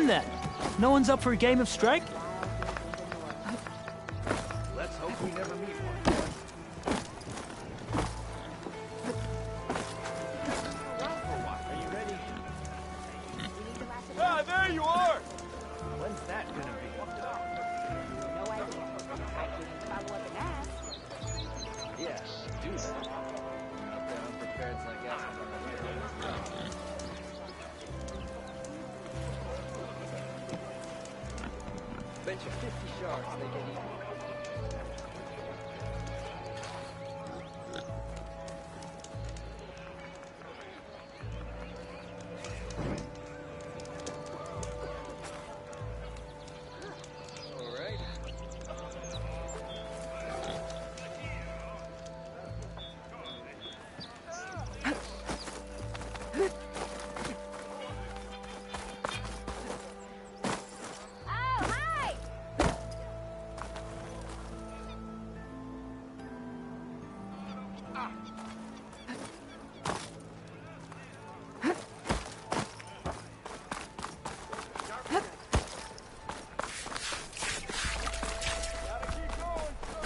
on then? No one's up for a game of strike? Let's hope we never meet one. Are you ready? Ah, there you are! When's that gonna be? No idea. I can follow up and ask. Yeah, do that. Out there unprepared, so I guess I'm on the way. Bet you 50 shards they get eaten.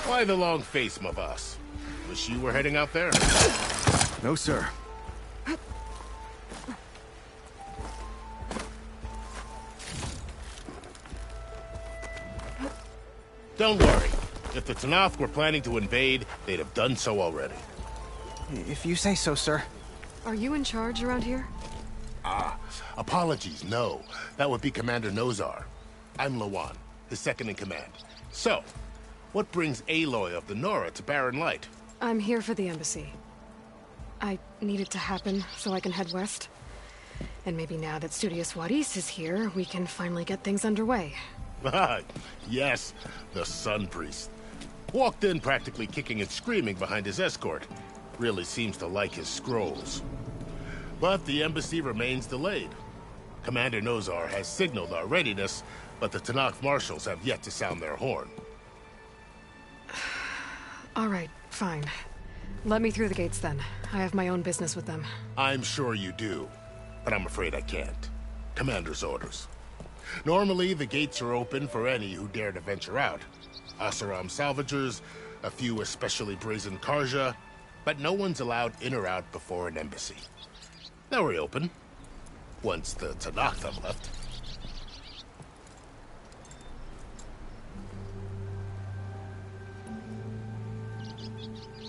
Why the long face, my boss? Wish you were heading out there? No, sir. Don't worry. If the Tanakh were planning to invade, they'd have done so already. If you say so, sir. Are you in charge around here? Apologies, no. That would be Commander Nozar. I'm Lawan, his second in command. So, what brings Aloy of the Nora to Barren Light? I'm here for the embassy. I need it to happen so I can head west. And maybe now that Studios Wadis is here, we can finally get things underway. Yes, the Sun Priest. Walked in practically kicking and screaming behind his escort. Really seems to like his scrolls. But the embassy remains delayed. Commander Nozar has signaled our readiness, but the Tanakh marshals have yet to sound their horn. All right, fine. Let me through the gates then. I have my own business with them. I'm sure you do, but I'm afraid I can't. Commander's orders. Normally, the gates are open for any who dare to venture out. Asaram salvagers, a few especially brazen Karja, but no one's allowed in or out before an embassy. They'll reopen, once the Tanakh have left.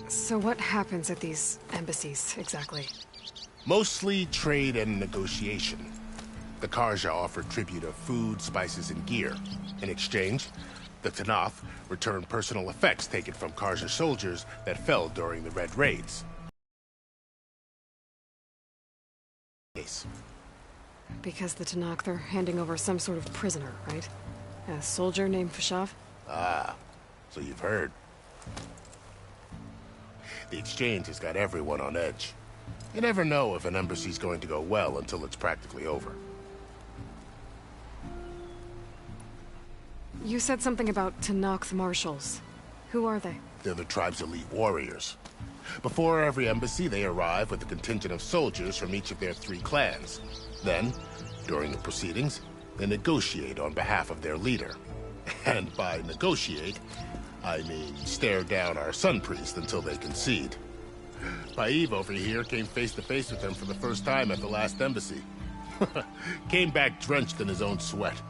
So what happens at these embassies, exactly? Mostly trade and negotiation. The Karja offer tribute of food, spices, and gear. In exchange, the Tanakh return personal effects taken from Karja soldiers that fell during the Red Raids. Because the Tanakh are handing over some sort of prisoner, right? A soldier named Fashav? Ah, so you've heard. The exchange has got everyone on edge. You never know if an embassy's going to go well until it's practically over. You said something about Tanakh marshals. Who are they? They're the tribe's elite warriors. Before every embassy, they arrive with a contingent of soldiers from each of their 3 clans. Then, during the proceedings, they negotiate on behalf of their leader. And by negotiate, I mean stare down our Sun Priest until they concede. Paiv over here came face to face with them for the first time at the last embassy. Came back drenched in his own sweat.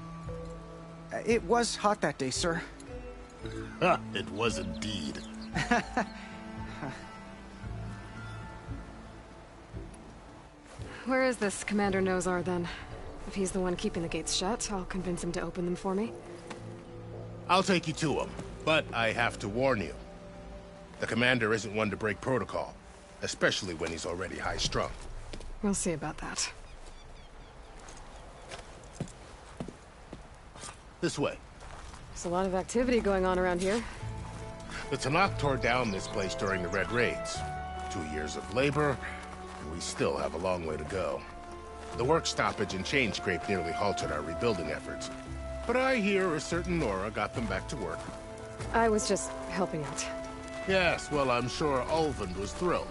It was hot that day, sir. It was indeed. Where is this Commander Nozar, then? If he's the one keeping the gates shut, I'll convince him to open them for me. I'll take you to him, but I have to warn you. The commander isn't one to break protocol, especially when he's already high-strung. We'll see about that. This way. There's a lot of activity going on around here. The Tanakh tore down this place during the Red Raids. 2 years of labor, and we still have a long way to go. The work stoppage and chain scrape nearly halted our rebuilding efforts. But I hear a certain Nora got them back to work. I was just helping out. Yes, well, I'm sure Ulvund was thrilled.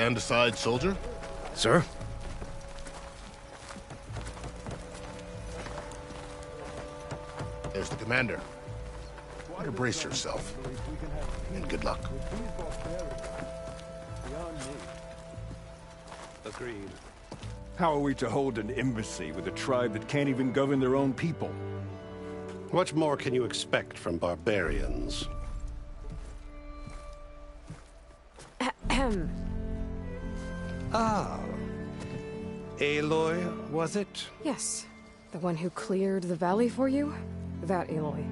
Stand aside, soldier. Sir? There's the commander. Better brace yourself. And good luck. Agreed. How are we to hold an embassy with a tribe that can't even govern their own people? What more can you expect from barbarians? Ah. Aloy, was it? Yes. The one who cleared the valley for you? That Aloy.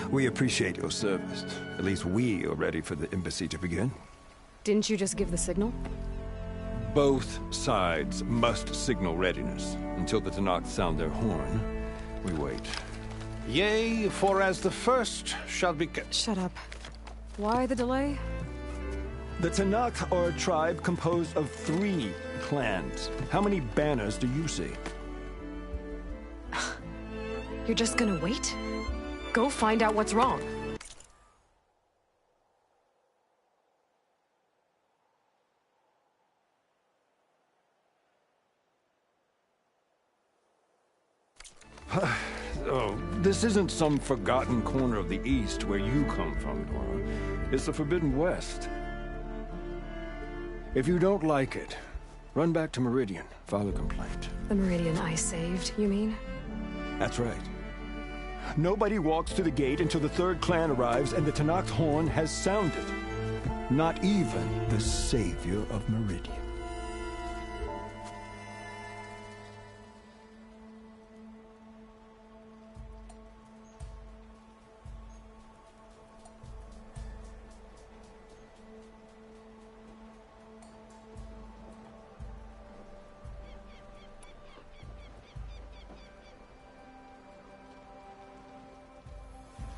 We appreciate your service. At least we are ready for the embassy to begin. Didn't you just give the signal? Both sides must signal readiness. Until the Tanakh sound their horn, we wait. Yea, for as the first shall be... Shut up. Why the delay? The Tanakh are a tribe composed of 3 clans. How many banners do you see? You're just gonna wait? Go find out what's wrong. Oh, this isn't some forgotten corner of the East where you come from, Nora. It's the Forbidden West. If you don't like it, run back to Meridian, file a complaint. The Meridian I saved, you mean? That's right. Nobody walks to the gate until the 3rd clan arrives and the Tanakh's horn has sounded. Not even the savior of Meridian.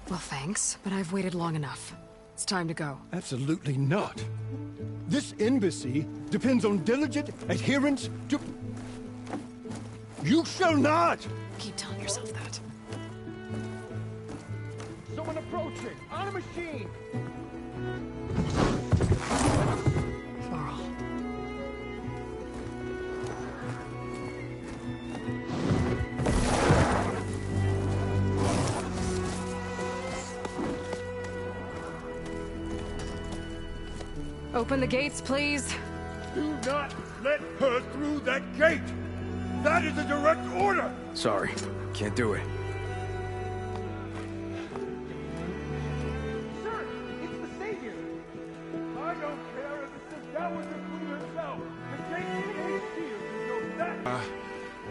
Well, thanks, but I've waited long enough. It's time to go. Absolutely not. This embassy depends on diligent adherence to... You shall not! Keep telling yourself that. Someone approaching! On a machine! Varl. Open the gates, please. Do not let her through that gate! That is a direct order! Sorry. Can't do it. Sir, it's the Savior! I don't care if it's the Dowager Queen herself! The gate is sealed until that...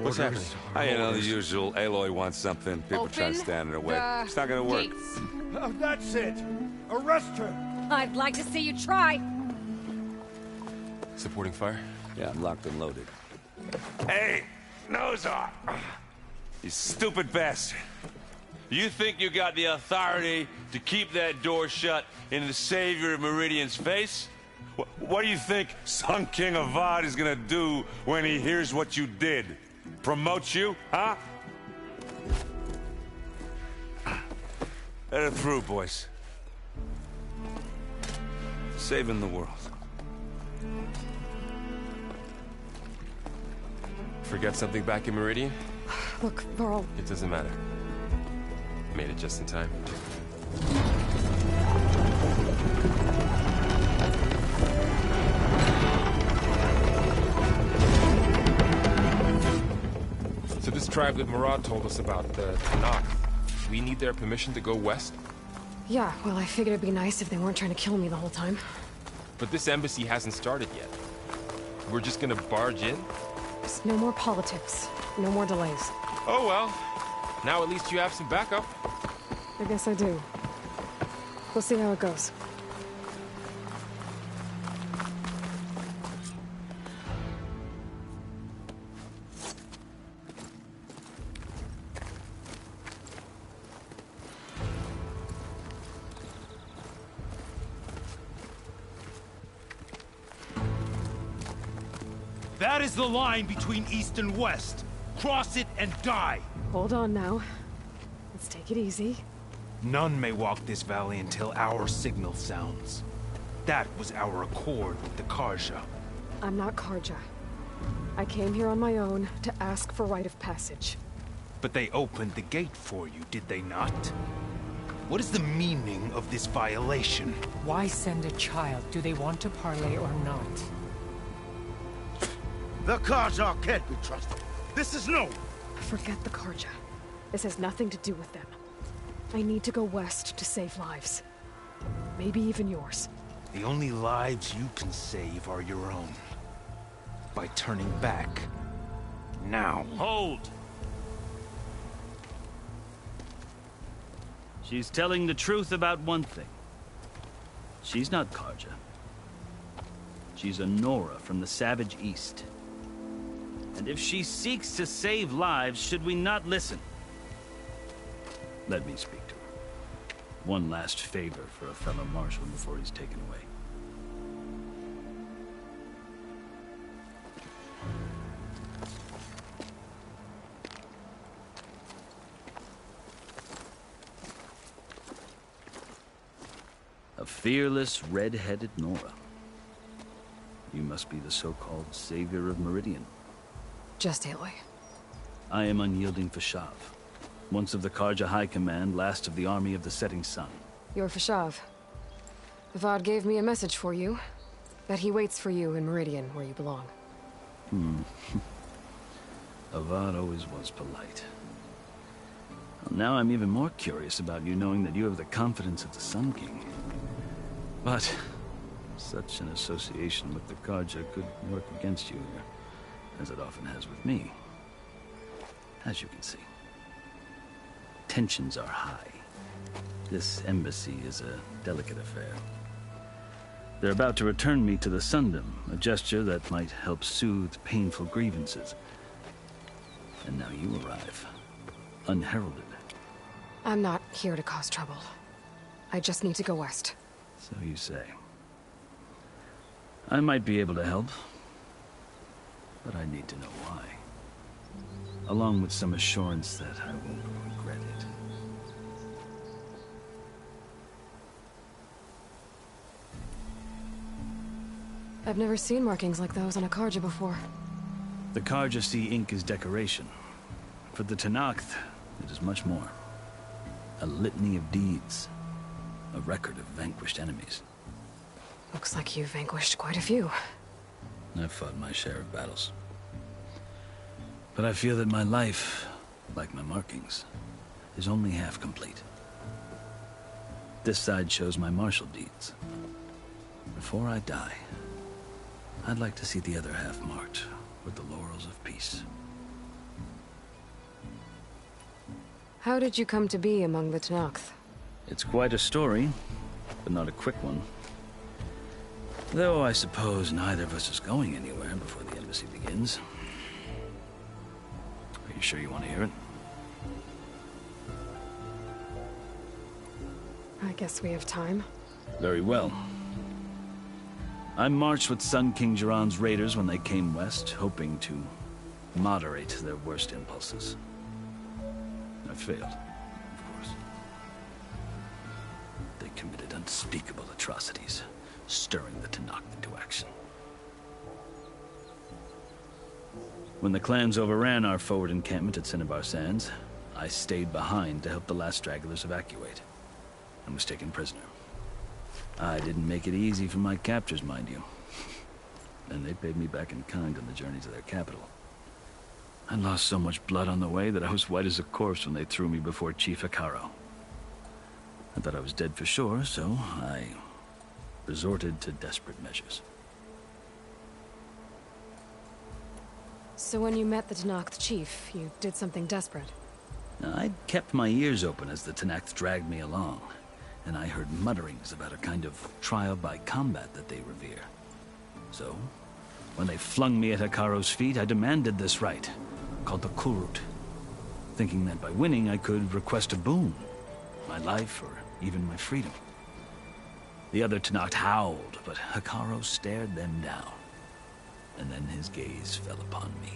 What's happening? You know, the usual. Aloy wants something. People try to Open stand in her way. the It's not gonna work. gates. That's it! Arrest her! I'd like to see you try. Supporting fire? Yeah, I'm locked and loaded. Hey! Nose off! You stupid bastard! You think you got the authority to keep that door shut in the savior of Meridian's face? What do you think Sun King Avad is gonna do when he hears what you did? Promote you, huh? Let it through, boys. Saving the world. Forget something back in Meridian? Look, Varl. It doesn't matter. Made it just in time. So this tribe that Murad told us about, the Tanakh, we need their permission to go west? Yeah, well, I figured it'd be nice if they weren't trying to kill me the whole time. But this embassy hasn't started yet. We're just gonna barge in? Just no more politics. No more delays. Oh well. Now at least you have some backup. I guess I do. We'll see how it goes. That is the line between East and West. Cross it and die. Hold on now. Let's take it easy. None may walk this valley until our signal sounds. That was our accord with the Karja. I'm not Karja. I came here on my own to ask for rite of passage. But they opened the gate for you, did they not? What is the meaning of this violation? Why send a child? Do they want to parley or not? The Karja can't be trusted. This is no... Forget the Karja. This has nothing to do with them. I need to go west to save lives. Maybe even yours. The only lives you can save are your own. By turning back. Now. Hold! She's telling the truth about one thing. She's not Karja. She's a Nora from the Savage East. And if she seeks to save lives, should we not listen? Let me speak to her. One last favor for a fellow marshal before he's taken away. A fearless, red-headed Nora. You must be the so-called savior of Meridian. Just Aloy. I am unyielding Fashav. Once of the Karja High Command, last of the army of the setting sun. You're Fashav. Avad gave me a message for you. That he waits for you in Meridian, where you belong. Avad always was polite. Well, now I'm even more curious about you knowing that you have the confidence of the Sun King. But such an association with the Karja could work against you, as it often has with me. As you can see. Tensions are high. This embassy is a delicate affair. They're about to return me to the Sundom, a gesture that might help soothe painful grievances. And now you arrive, unheralded. I'm not here to cause trouble. I just need to go west. So you say. I might be able to help, but I need to know why. Along with some assurance that I won't regret it. I've never seen markings like those on a Karja before. The Karja see ink as decoration. For the Tenakth, it is much more. A litany of deeds. A record of vanquished enemies. Looks like you've vanquished quite a few. I've fought my share of battles. But I feel that my life, like my markings, is only half complete. This side shows my martial deeds. Before I die, I'd like to see the other half marked with the laurels of peace. How did you come to be among the Tenakth? It's quite a story, but not a quick one. Though I suppose neither of us is going anywhere before the embassy begins. Are you sure you want to hear it? I guess we have time. Very well. I marched with Sun King Jiran's raiders when they came west, hoping to moderate their worst impulses. I failed, of course. They committed unspeakable atrocities, stirring the Tenakth into action. When the clans overran our forward encampment at Cinnabar Sands, I stayed behind to help the last stragglers evacuate, and was taken prisoner. I didn't make it easy for my captors, mind you. And they paid me back in kind on the journey to their capital. I lost so much blood on the way that I was white as a corpse when they threw me before Chief Hekaro. I thought I was dead for sure, so I resorted to desperate measures. So when you met the Tenakth chief, you did something desperate? I'd kept my ears open as the Tenakth dragged me along, and I heard mutterings about a kind of trial by combat that they revere. So, when they flung me at Hekaro's feet, I demanded this rite, called the Kurut, thinking that by winning I could request a boon, my life or even my freedom. The other Tenakth howled, but Hekaro stared them down, and then his gaze fell upon me.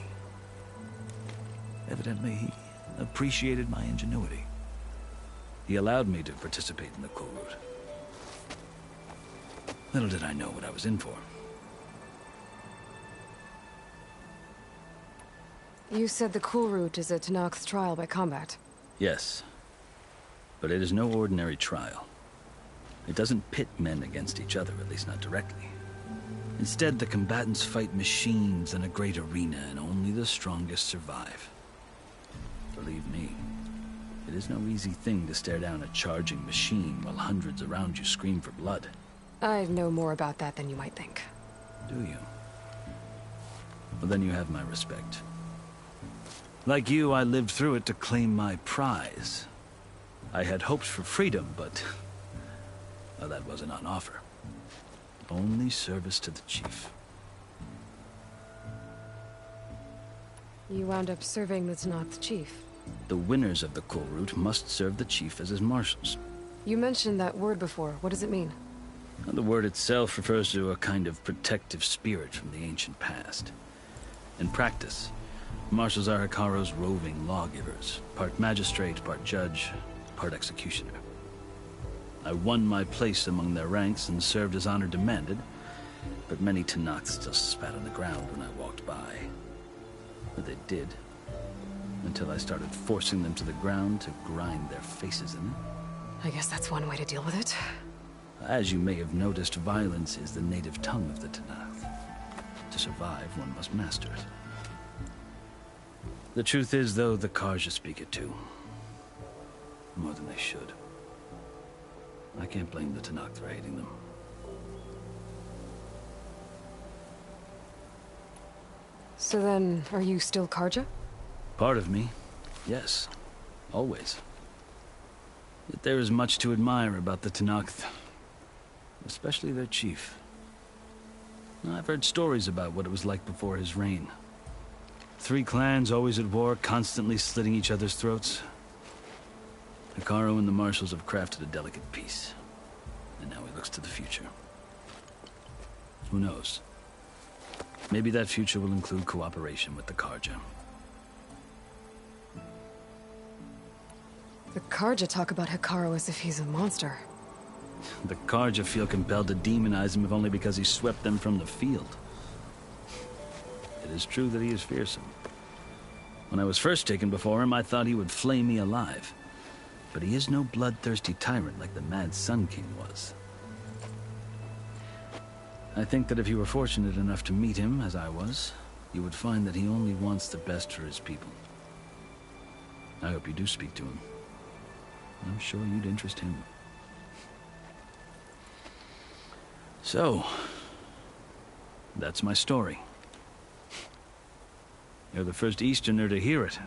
Evidently, he appreciated my ingenuity. He allowed me to participate in the Kurut. Little did I know what I was in for. You said the cool route is a Tanak's trial by combat. Yes. But it is no ordinary trial. It doesn't pit men against each other, at least not directly. Instead, the combatants fight machines in a great arena, and only the strongest survive. Believe me, it is no easy thing to stare down a charging machine while hundreds around you scream for blood. I know more about that than you might think. Do you? Well, then you have my respect. Like you, I lived through it to claim my prize. I had hopes for freedom, but... well, that wasn't on offer. Only service to the chief. You wound up serving the Tanakh chief. The winners of the cool route must serve the chief as his marshals. You mentioned that word before. What does it mean? Well, the word itself refers to a kind of protective spirit from the ancient past. In practice, marshals are Hikaru's roving lawgivers, part magistrate, part judge, part executioner. I won my place among their ranks and served as honor demanded, but many Tanakhs still spat on the ground when I walked by. But they did, until I started forcing them to the ground to grind their faces in it. I guess that's one way to deal with it. As you may have noticed, violence is the native tongue of the Tanakh. To survive, one must master it. The truth is, though, the Karja speak it too. More than they should. I can't blame the Tanakh for hating them. So then, are you still Karja? Part of me, yes. Always. Yet there is much to admire about the Tanakh, especially their chief. I've heard stories about what it was like before his reign. 3 clans always at war, constantly slitting each other's throats. Hikaru and the marshals have crafted a delicate peace. And now he looks to the future. Who knows? Maybe that future will include cooperation with the Karja. The Karja talk about Hikaru as if he's a monster. The Karja feel compelled to demonize him if only because he swept them from the field. It is true that he is fearsome. When I was first taken before him, I thought he would flay me alive. But he is no bloodthirsty tyrant like the Mad Sun King was. I think that if you were fortunate enough to meet him, as I was, you would find that he only wants the best for his people. I hope you do speak to him. I'm sure you'd interest him. So, that's my story. You're the first Easterner to hear it,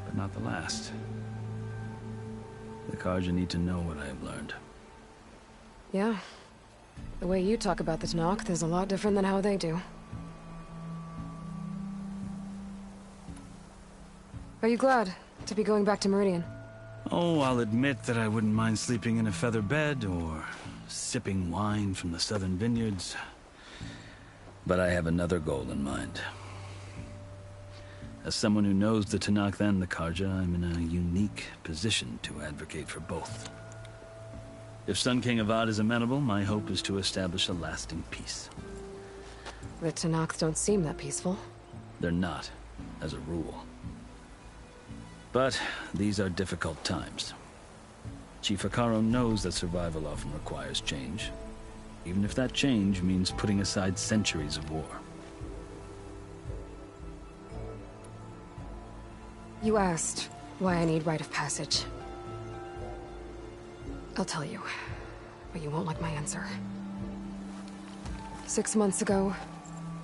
but not the last. The Karja need to know what I have learned. Yeah. The way you talk about the Tanakh is a lot different than how they do. Are you glad to be going back to Meridian? Oh, I'll admit that I wouldn't mind sleeping in a feather bed or sipping wine from the southern vineyards. But I have another goal in mind. As someone who knows the Tanakh and the Karja, I'm in a unique position to advocate for both. If Sun King Avad is amenable, my hope is to establish a lasting peace. The Tanakh don't seem that peaceful. They're not, as a rule. But these are difficult times. Chief Hikaru knows that survival often requires change, even if that change means putting aside centuries of war. You asked why I need rite of passage. I'll tell you, but you won't like my answer. 6 months ago,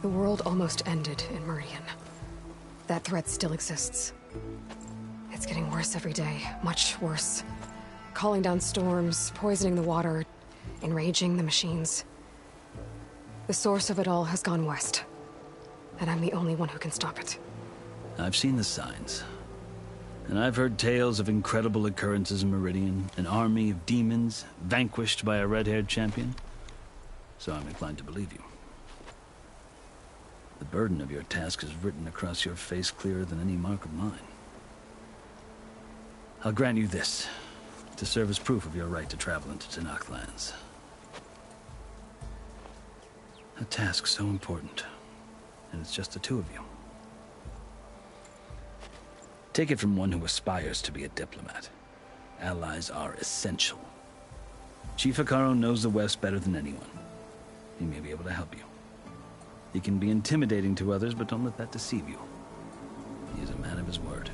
the world almost ended in Meridian. That threat still exists. It's getting worse every day, much worse. Calling down storms, poisoning the water, enraging the machines. The source of it all has gone west, and I'm the only one who can stop it. I've seen the signs. And I've heard tales of incredible occurrences in Meridian, an army of demons vanquished by a red-haired champion. So I'm inclined to believe you. The burden of your task is written across your face clearer than any mark of mine. I'll grant you this, to serve as proof of your right to travel into Tanakh lands. A task so important, and it's just the 2 of you. Take it from one who aspires to be a diplomat. Allies are essential. Chief Hikaru knows the West better than anyone. He may be able to help you. He can be intimidating to others, but don't let that deceive you. He is a man of his word.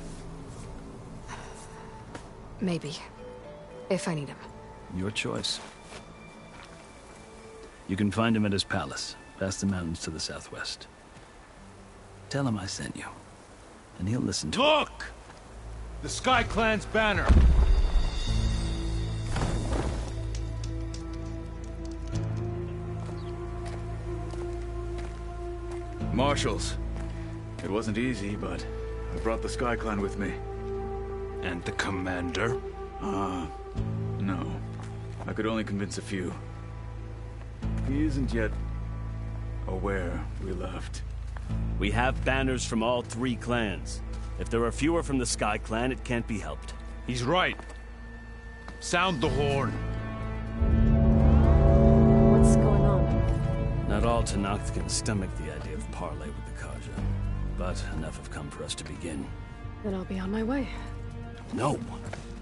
Maybe. If I need him. Your choice. You can find him at his palace, past the mountains to the southwest. Tell him I sent you, and he'll listen to Look! The Sky Clan's banner! Marshals. It wasn't easy, but I brought the Sky Clan with me. And the commander? No. I could only convince a few. He isn't yet aware we left. We have banners from all 3 clans. If there are fewer from the Sky Clan, it can't be helped. He's right. Sound the horn. What's going on? Not all Tenakth can stomach the idea of parley with the Karja. But enough have come for us to begin. Then I'll be on my way. No!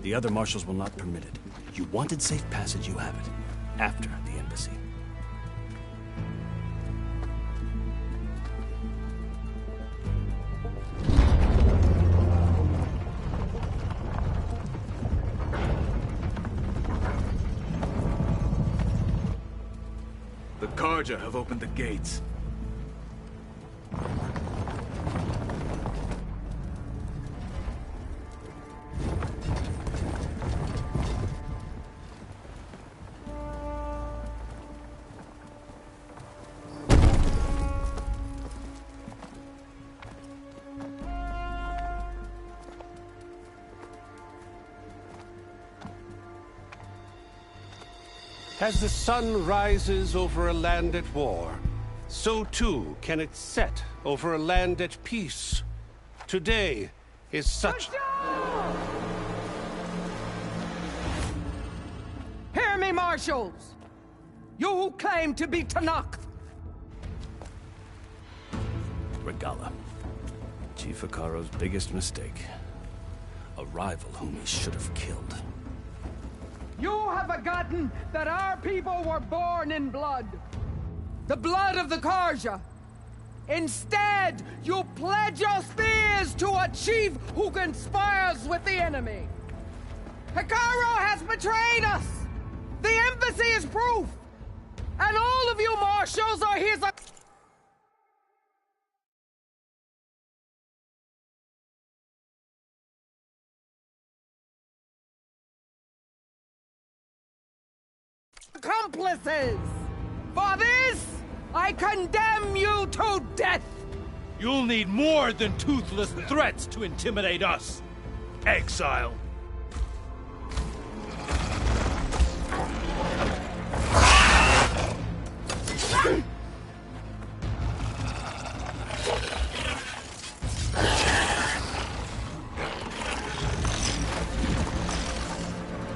The other marshals will not permit it. You wanted safe passage, you have it. After the embassy. The Karja have opened the gates. As the sun rises over a land at war, so too can it set over a land at peace. Today is such... Hear me, marshals! You who claim to be Tenakth! Regala. Chief Hikaru's biggest mistake. A rival whom he should have killed. You have forgotten that our people were born in blood. The blood of the Karja. Instead, you pledge your spears to a chief who conspires with the enemy. Hikaru has betrayed us! The embassy is proof! And all of you marshals are his... accomplices! For this, I condemn you to death! You'll need more than toothless threats to intimidate us. Exile.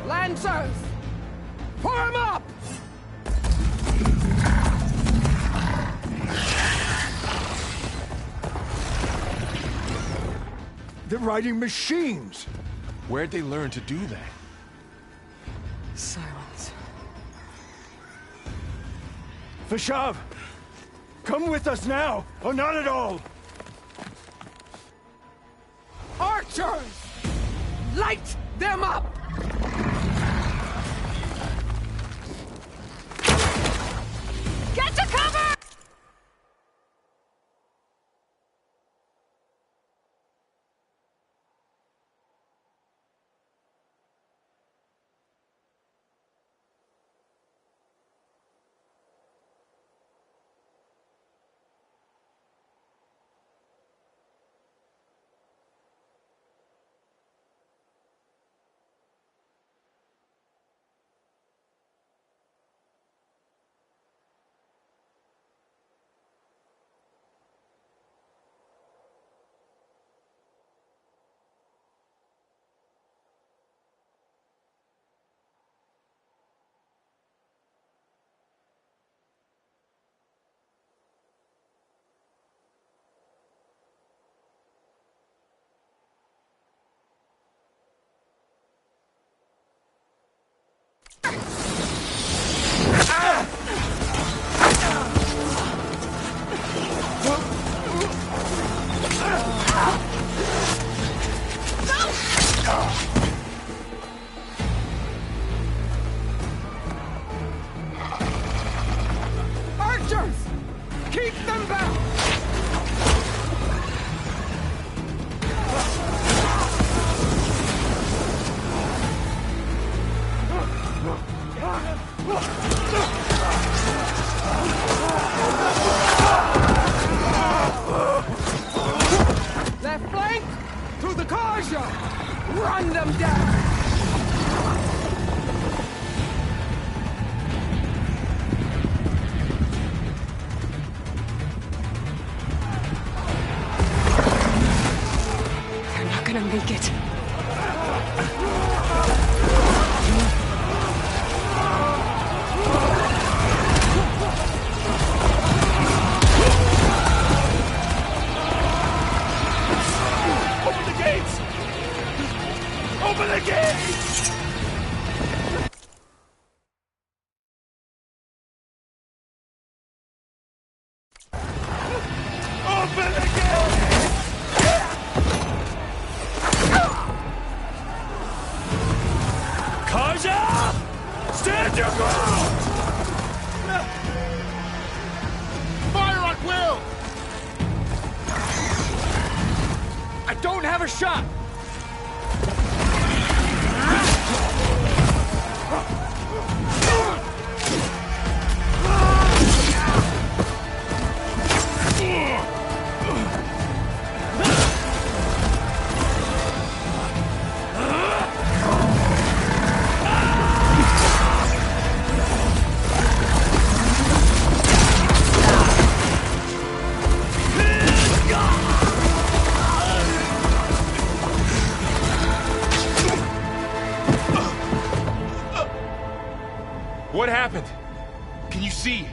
Lancers! Form up! They're riding machines! Where'd they learn to do that? Silence. Vashav! Come with us now, or not at all! Archers! Light them up! Get to cover! Keep them back! Left flank! Through the Karja! Run them down! They're not gonna make it. Open the gates! Open the gates! Open the gates! Kaja! Stand your ground! Fire on Will! I don't have a shot! What happened? Can you see?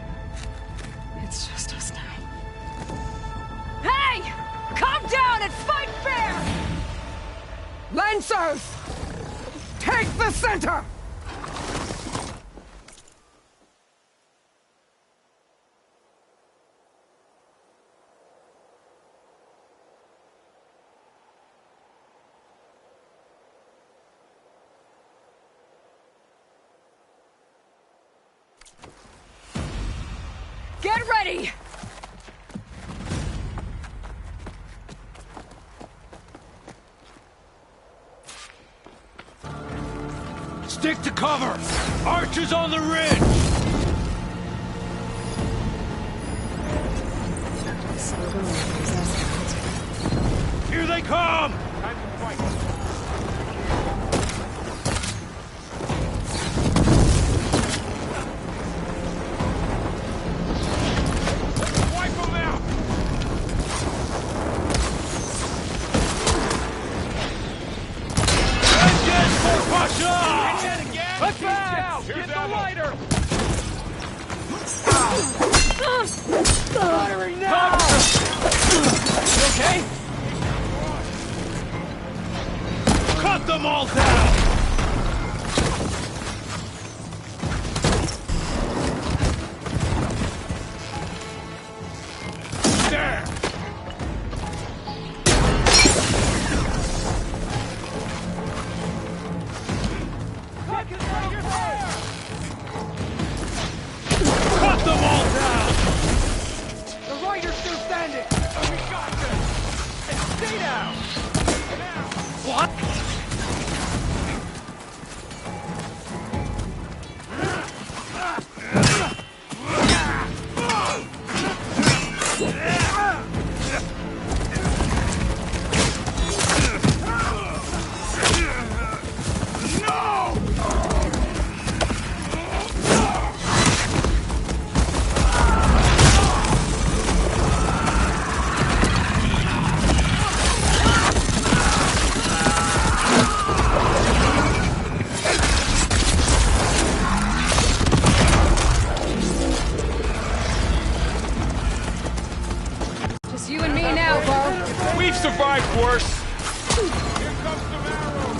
It's just us now. Hey! Calm down and fight fair! Lancers! Take the center! Get ready! Stick to cover! Archers on the ridge! Here they come! Time to fight. Wipe them out! Vengeance for Pasha! Let's pass! Here's Get the ammo. lighter! Firing now! You okay? Cut them all down! There! Cut them all down! The rider's still standing! We got this! And stay down! Now! What? Just you and me now, Bo. We've survived worse. Here comes the arrow!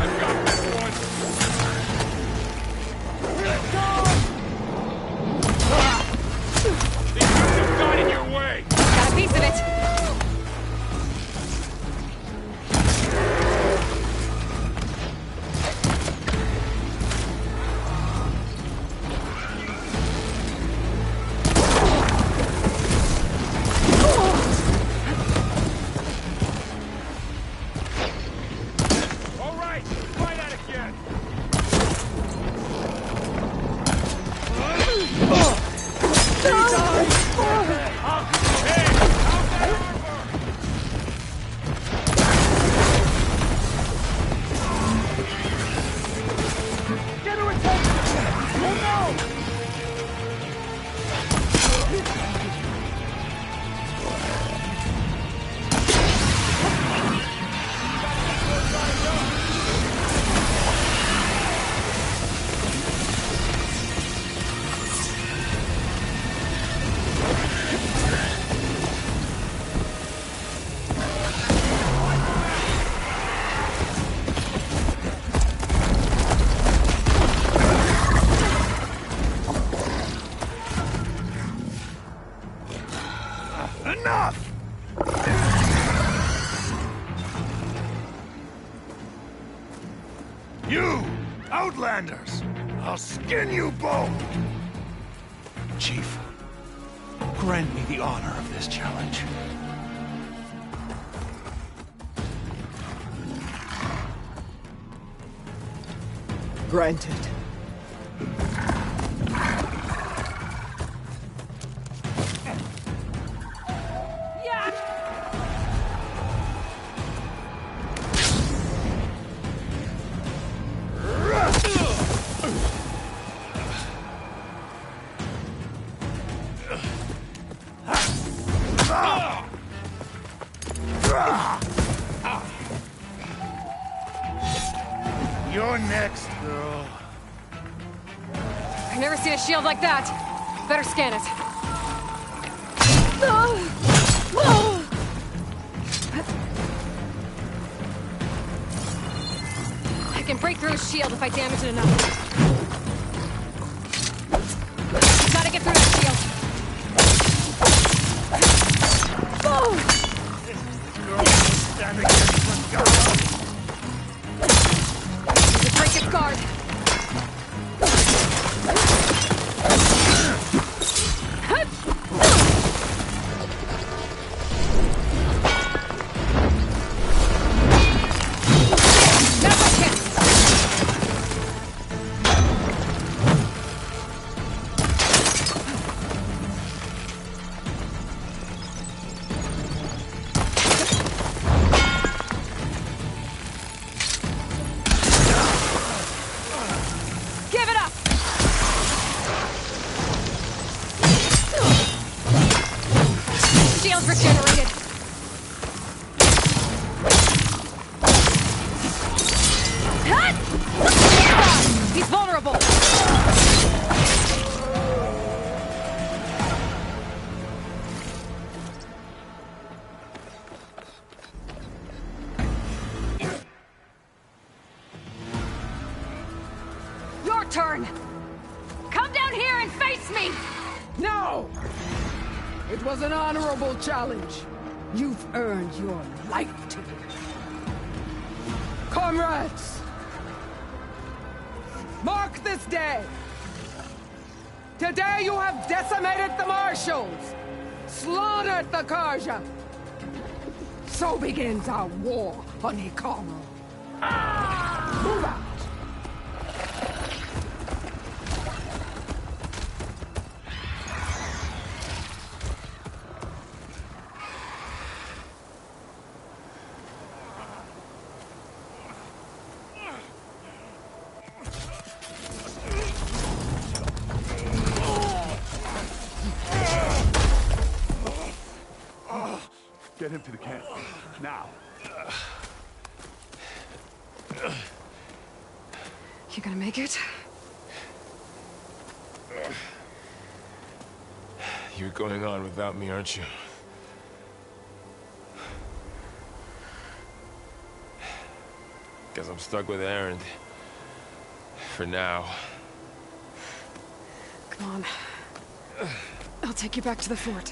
I've got this one. These have got in your way. Got a piece of it. skin you both! Chief, grant me the honor of this challenge. Granted. You're next, girl. I've never seen a shield like that. Better scan it. I can break through his shield if I damage it enough. Gotta get through that shield. Stand against Regala. Need to break his guard. Regenerated. He's vulnerable. Your turn. Come down here and face me. No! It was an honorable challenge. You've earned your life today. Comrades! Mark this day! Today you have decimated the Marshals! Slaughtered the Karja! So begins our war on Hikaru. Move out! Get him to the camp. Now. You gonna make it? You're going on without me, aren't you? Guess I'm stuck with Erend. For now. Come on. I'll take you back to the fort.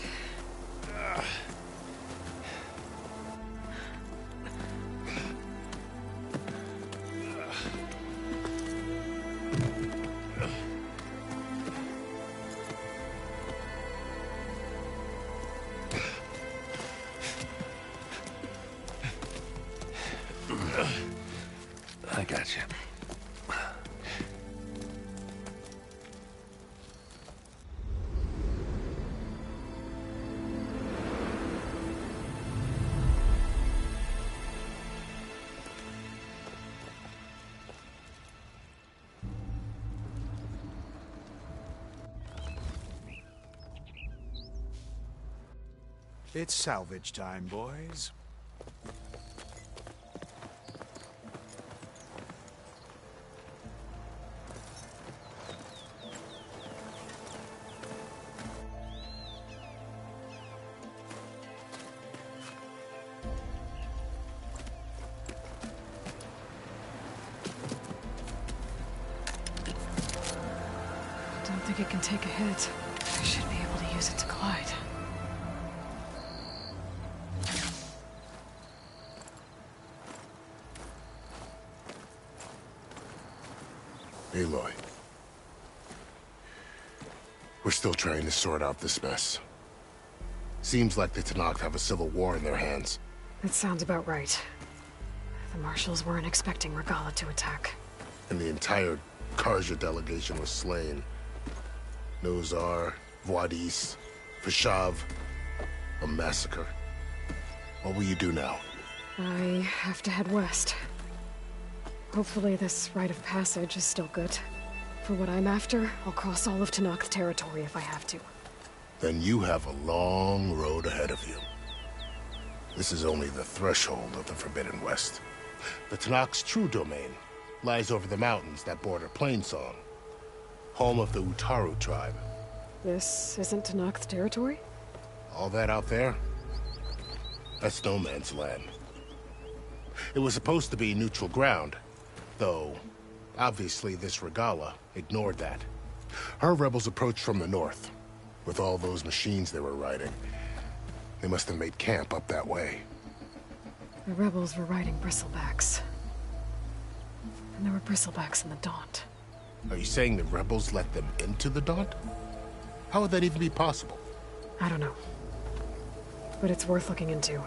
I got you. It's salvage time, boys. Don't think it can take a hit. I should be able to use it to glide. Aloy, We're still trying to sort out this mess. Seems like the Tanakh have a civil war in their hands. That sounds about right. The marshals weren't expecting Regala to attack. And the entire Karja delegation was slain. Nozar, Voidis, Fashav. A massacre. What will you do now? I have to head west. Hopefully this rite of passage is still good. For what I'm after, I'll cross all of Tanakh's territory if I have to. Then you have a long road ahead of you. This is only the threshold of the Forbidden West. The Tanakh's true domain lies over the mountains that border Plainsong, home of the Utaru tribe. This isn't Tanakh's territory? All that out there? That's no man's land. It was supposed to be neutral ground, though obviously this Regala ignored that. Her rebels approached from the north. With all those machines they were riding, they must have made camp up that way. The rebels were riding bristlebacks. And there were bristlebacks in the Daunt. Are you saying the rebels let them into the Daunt? How would that even be possible? I don't know. But it's worth looking into.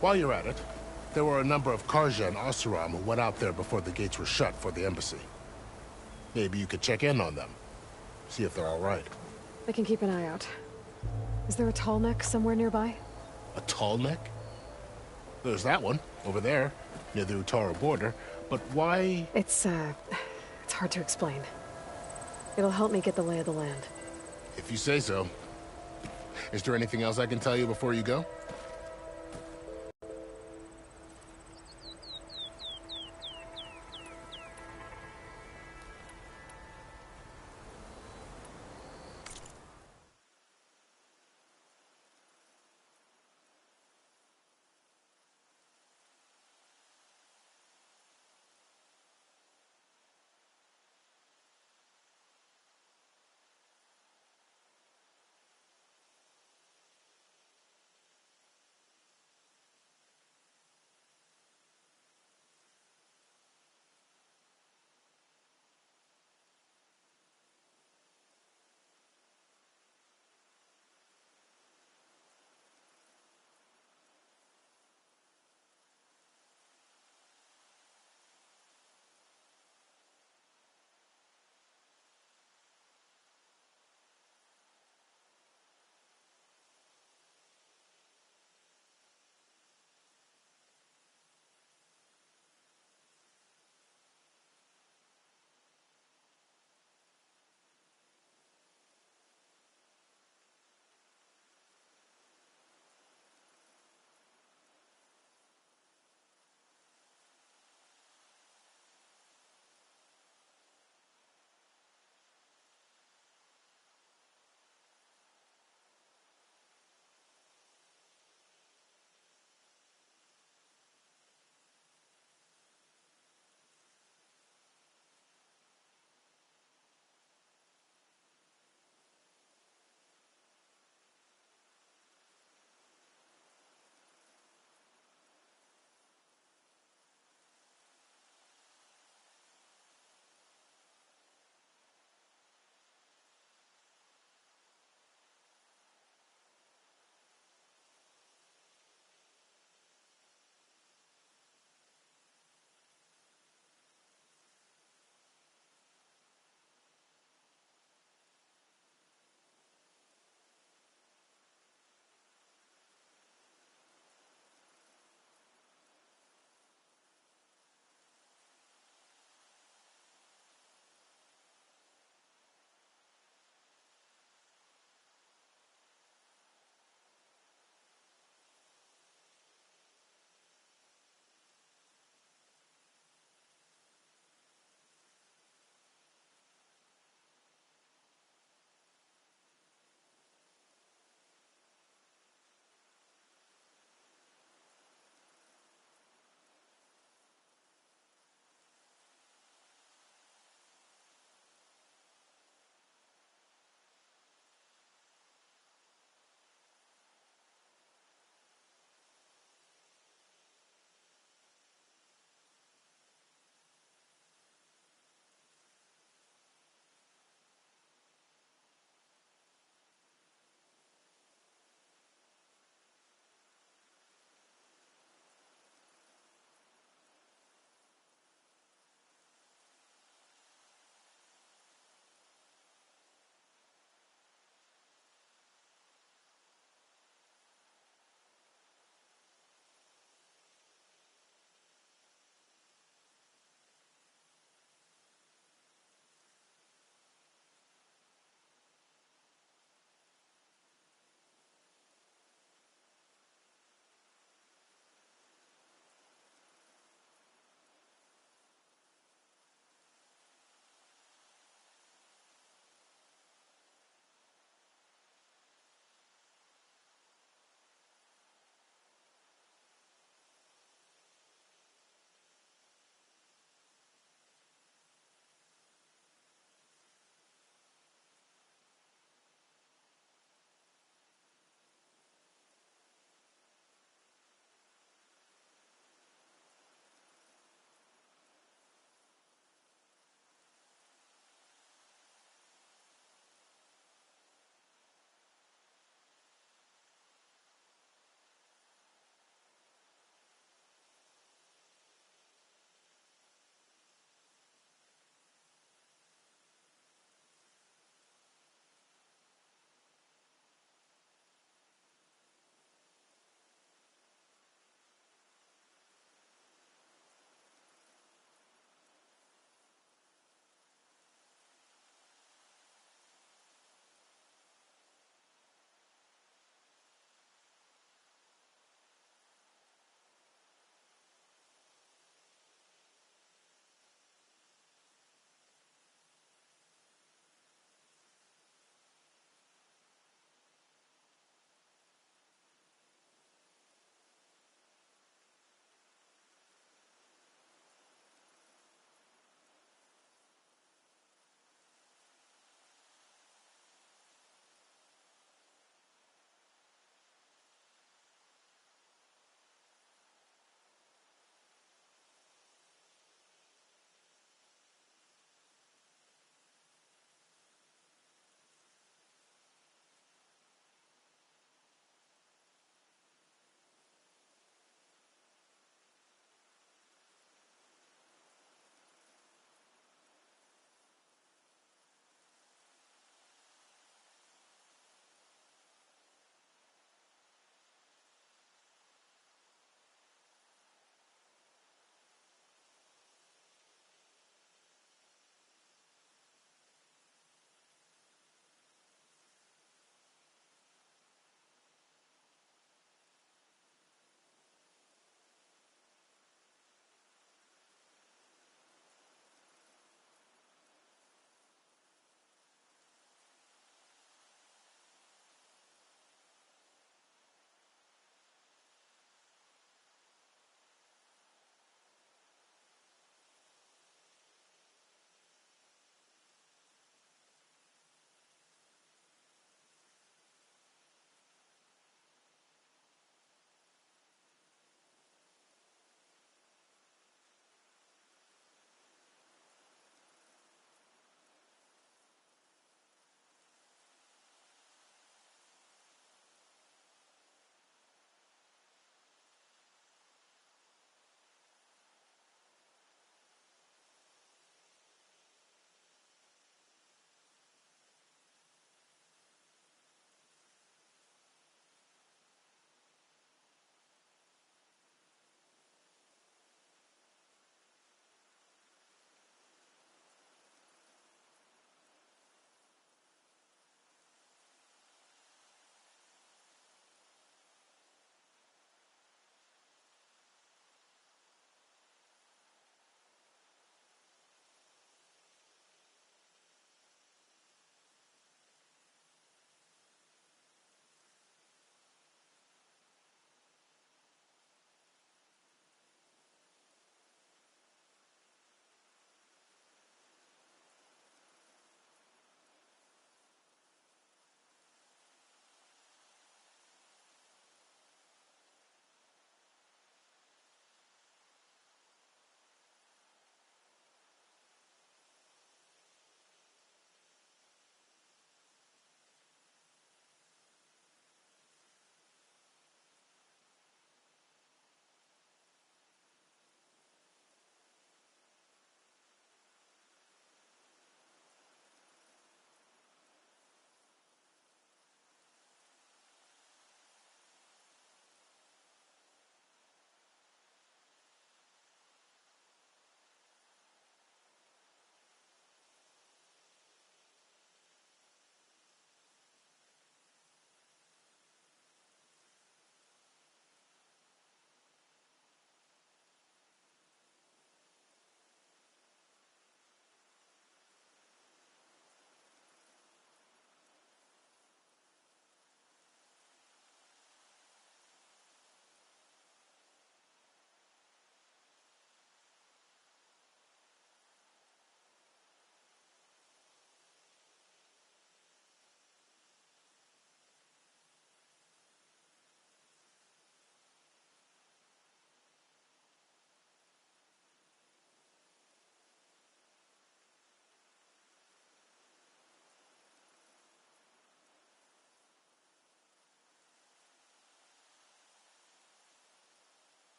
While you're at it, there were a number of Karja and Oseram who went out there before the gates were shut for the embassy. Maybe you could check in on them. See if they're all right. I can keep an eye out. Is there a tall neck somewhere nearby? A tall neck? There's that one, over there, near the Utaru border. But why... It's hard to explain. It'll help me get the lay of the land. If you say so. Is there anything else I can tell you before you go?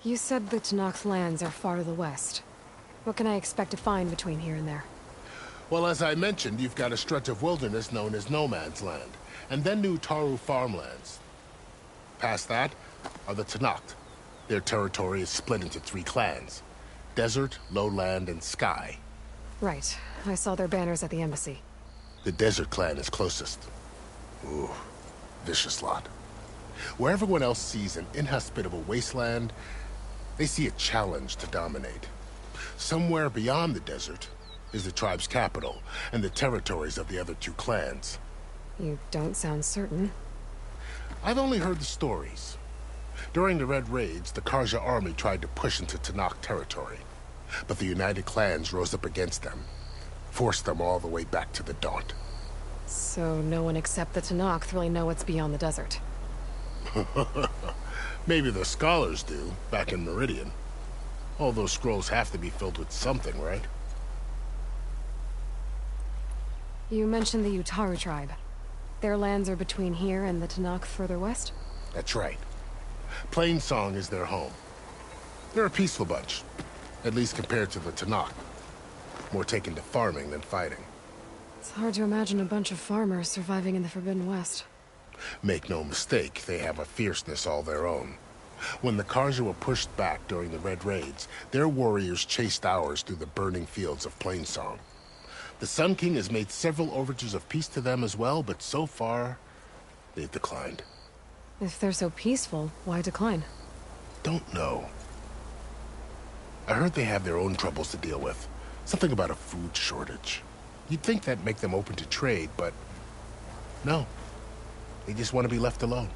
You said the Tenakth lands are far to the west. What can I expect to find between here and there? Well, as I mentioned, you've got a stretch of wilderness known as No Man's Land, and then new Taru farmlands. Past that are the Tenakth. Their territory is split into 3 clans: Desert, Lowland, and Sky. Right. I saw their banners at the embassy. The Desert clan is closest. Ooh, vicious lot. Where everyone else sees an inhospitable wasteland, they see a challenge to dominate. Somewhere beyond the desert is the tribe's capital, and the territories of the other 2 clans. You don't sound certain. I've only heard the stories. During the Red Raids, the Karja army tried to push into Tenakth territory, but the United Clans rose up against them, forced them all the way back to the Daunt. So no one except the Tenakth really know what's beyond the desert. Maybe the scholars do, back in Meridian. All those scrolls have to be filled with something, right? You mentioned the Utaru tribe. Their lands are between here and the Tenakth further west? That's right. Plainsong is their home. They're a peaceful bunch, at least compared to the Tenakth. More taken to farming than fighting. It's hard to imagine a bunch of farmers surviving in the Forbidden West. Make no mistake, they have a fierceness all their own. When the Karja were pushed back during the Red Raids, their warriors chased ours through the burning fields of Plainsong. The Sun King has made several overtures of peace to them as well, but so far, they've declined. If they're so peaceful, why decline? Don't know. I heard they have their own troubles to deal with. Something about a food shortage. You'd think that'd make them open to trade, but no. They just want to be left alone.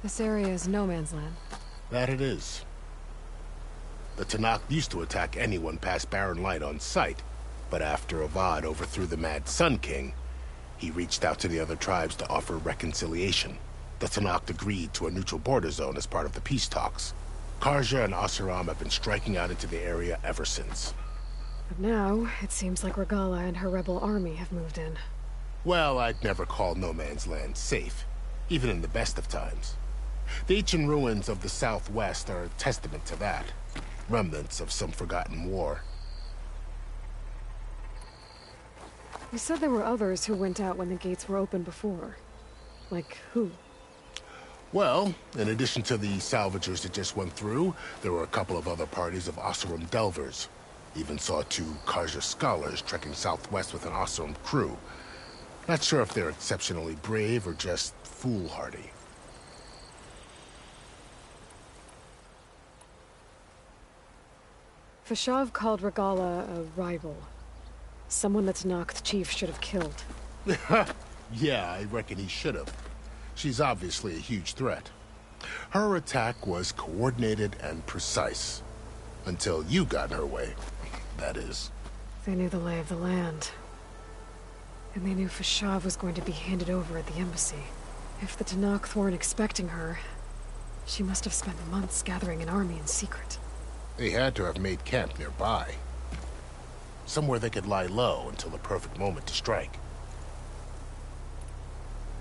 This area is no man's land. That it is. The Tenakth used to attack anyone past Barren Light on sight, but after Avad overthrew the Mad Sun King, he reached out to the other tribes to offer reconciliation. The Tenakth agreed to a neutral border zone as part of the peace talks. Karja and Oseram have been striking out into the area ever since. But now, it seems like Regala and her rebel army have moved in. Well, I'd never call No Man's Land safe, even in the best of times. The ancient ruins of the Southwest are a testament to that. Remnants of some forgotten war. You said there were others who went out when the gates were open before. Like who? Well, in addition to the salvagers that just went through, there were a couple of other parties of Oseram delvers. Even saw 2 Karja scholars trekking southwest with an Oseram crew. Not sure if they're exceptionally brave or just foolhardy. Fashav called Regala a rival. Someone the Tenakth chief should have killed. Yeah, I reckon he should have. She's obviously a huge threat. Her attack was coordinated and precise. Until you got in her way, that is. They knew the lay of the land. And they knew Fashav was going to be handed over at the embassy. If the Tenakth weren't expecting her, she must have spent months gathering an army in secret. They had to have made camp nearby. Somewhere they could lie low until the perfect moment to strike.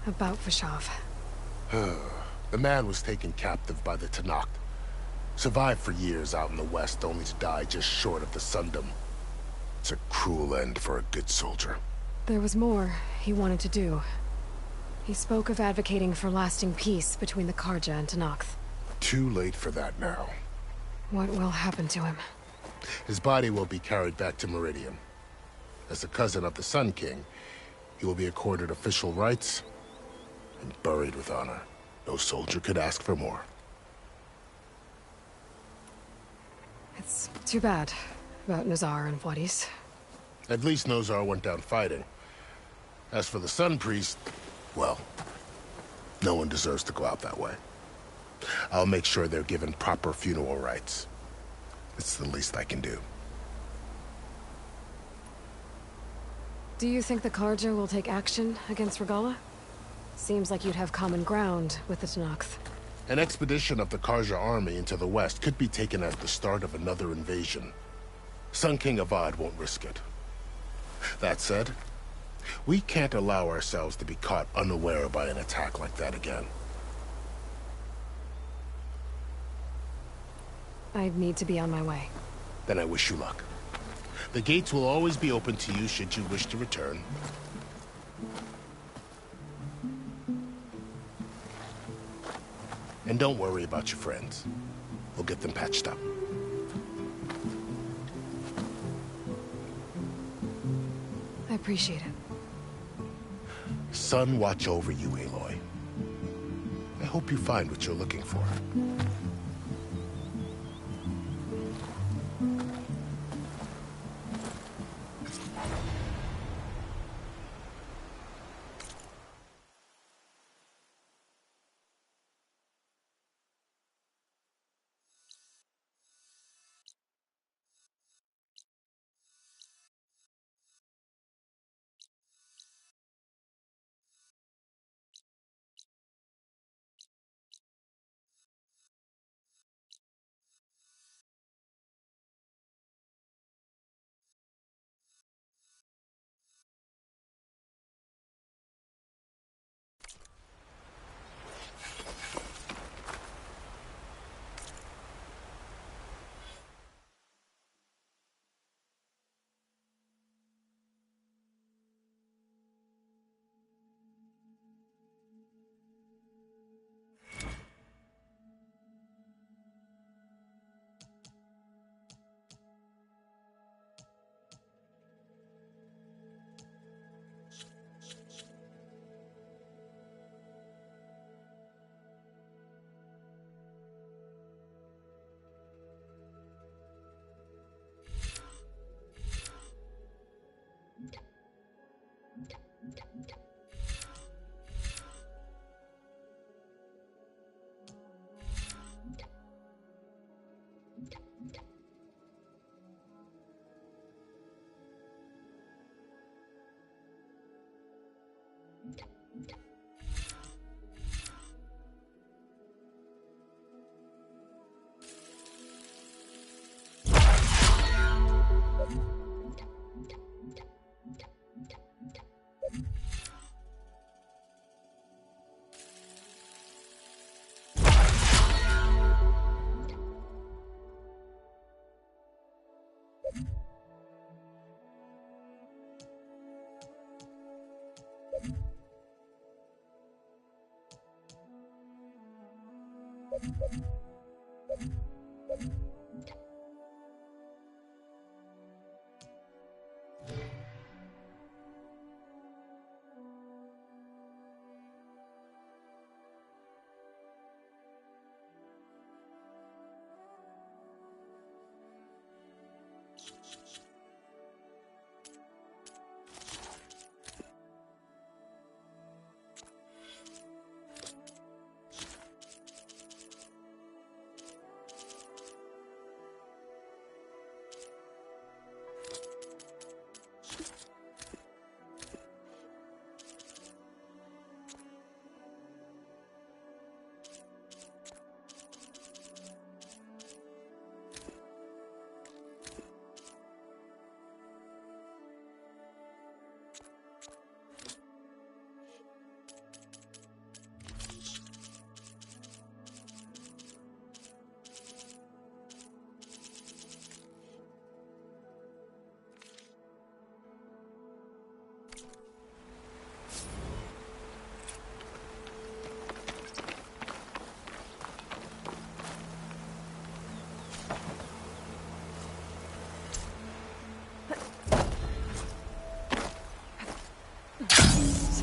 About Fashav. The man was taken captive by the Tenakth. Survived for years out in the west, only to die just short of the Sundom. It's a cruel end for a good soldier. There was more he wanted to do. He spoke of advocating for lasting peace between the Karja and Tenakth. Too late for that now. What will happen to him? His body will be carried back to Meridian. As a cousin of the Sun King, he will be accorded official rights and buried with honor. No soldier could ask for more. It's too bad about Nazar and Wadis. At least Nozar went down fighting. As for the Sun Priest, well, no one deserves to go out that way. I'll make sure they're given proper funeral rites. It's the least I can do. Do you think the Karja will take action against Regala? Seems like you'd have common ground with the Tenakth. An expedition of the Karja army into the west could be taken as the start of another invasion. Sun King Avad won't risk it. That said, We can't allow ourselves to be caught unaware by an attack like that again. I need to be on my way. Then I wish you luck. The gates will always be open to you should you wish to return. And don't worry about your friends. We'll get them patched up. I appreciate it. Sun watch over you, Aloy. I hope you find what you're looking for.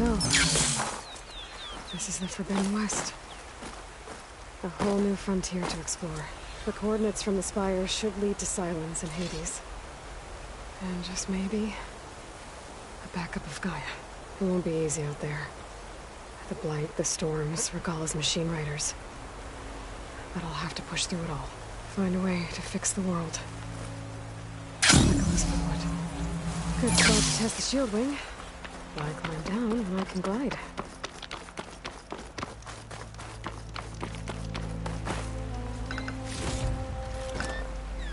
So, this is the Forbidden West. A whole new frontier to explore. The coordinates from the spires should lead to Silence and Hades. And just maybe, a backup of Gaia. It won't be easy out there. The Blight, the Storms, Regalla's machine riders. But I'll have to push through it all. Find a way to fix the world. Like Elizabeth would. Good spot to test the shield wing. Why climb down when I can glide?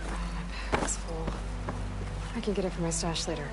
My bag's full. I can get it from my stash later.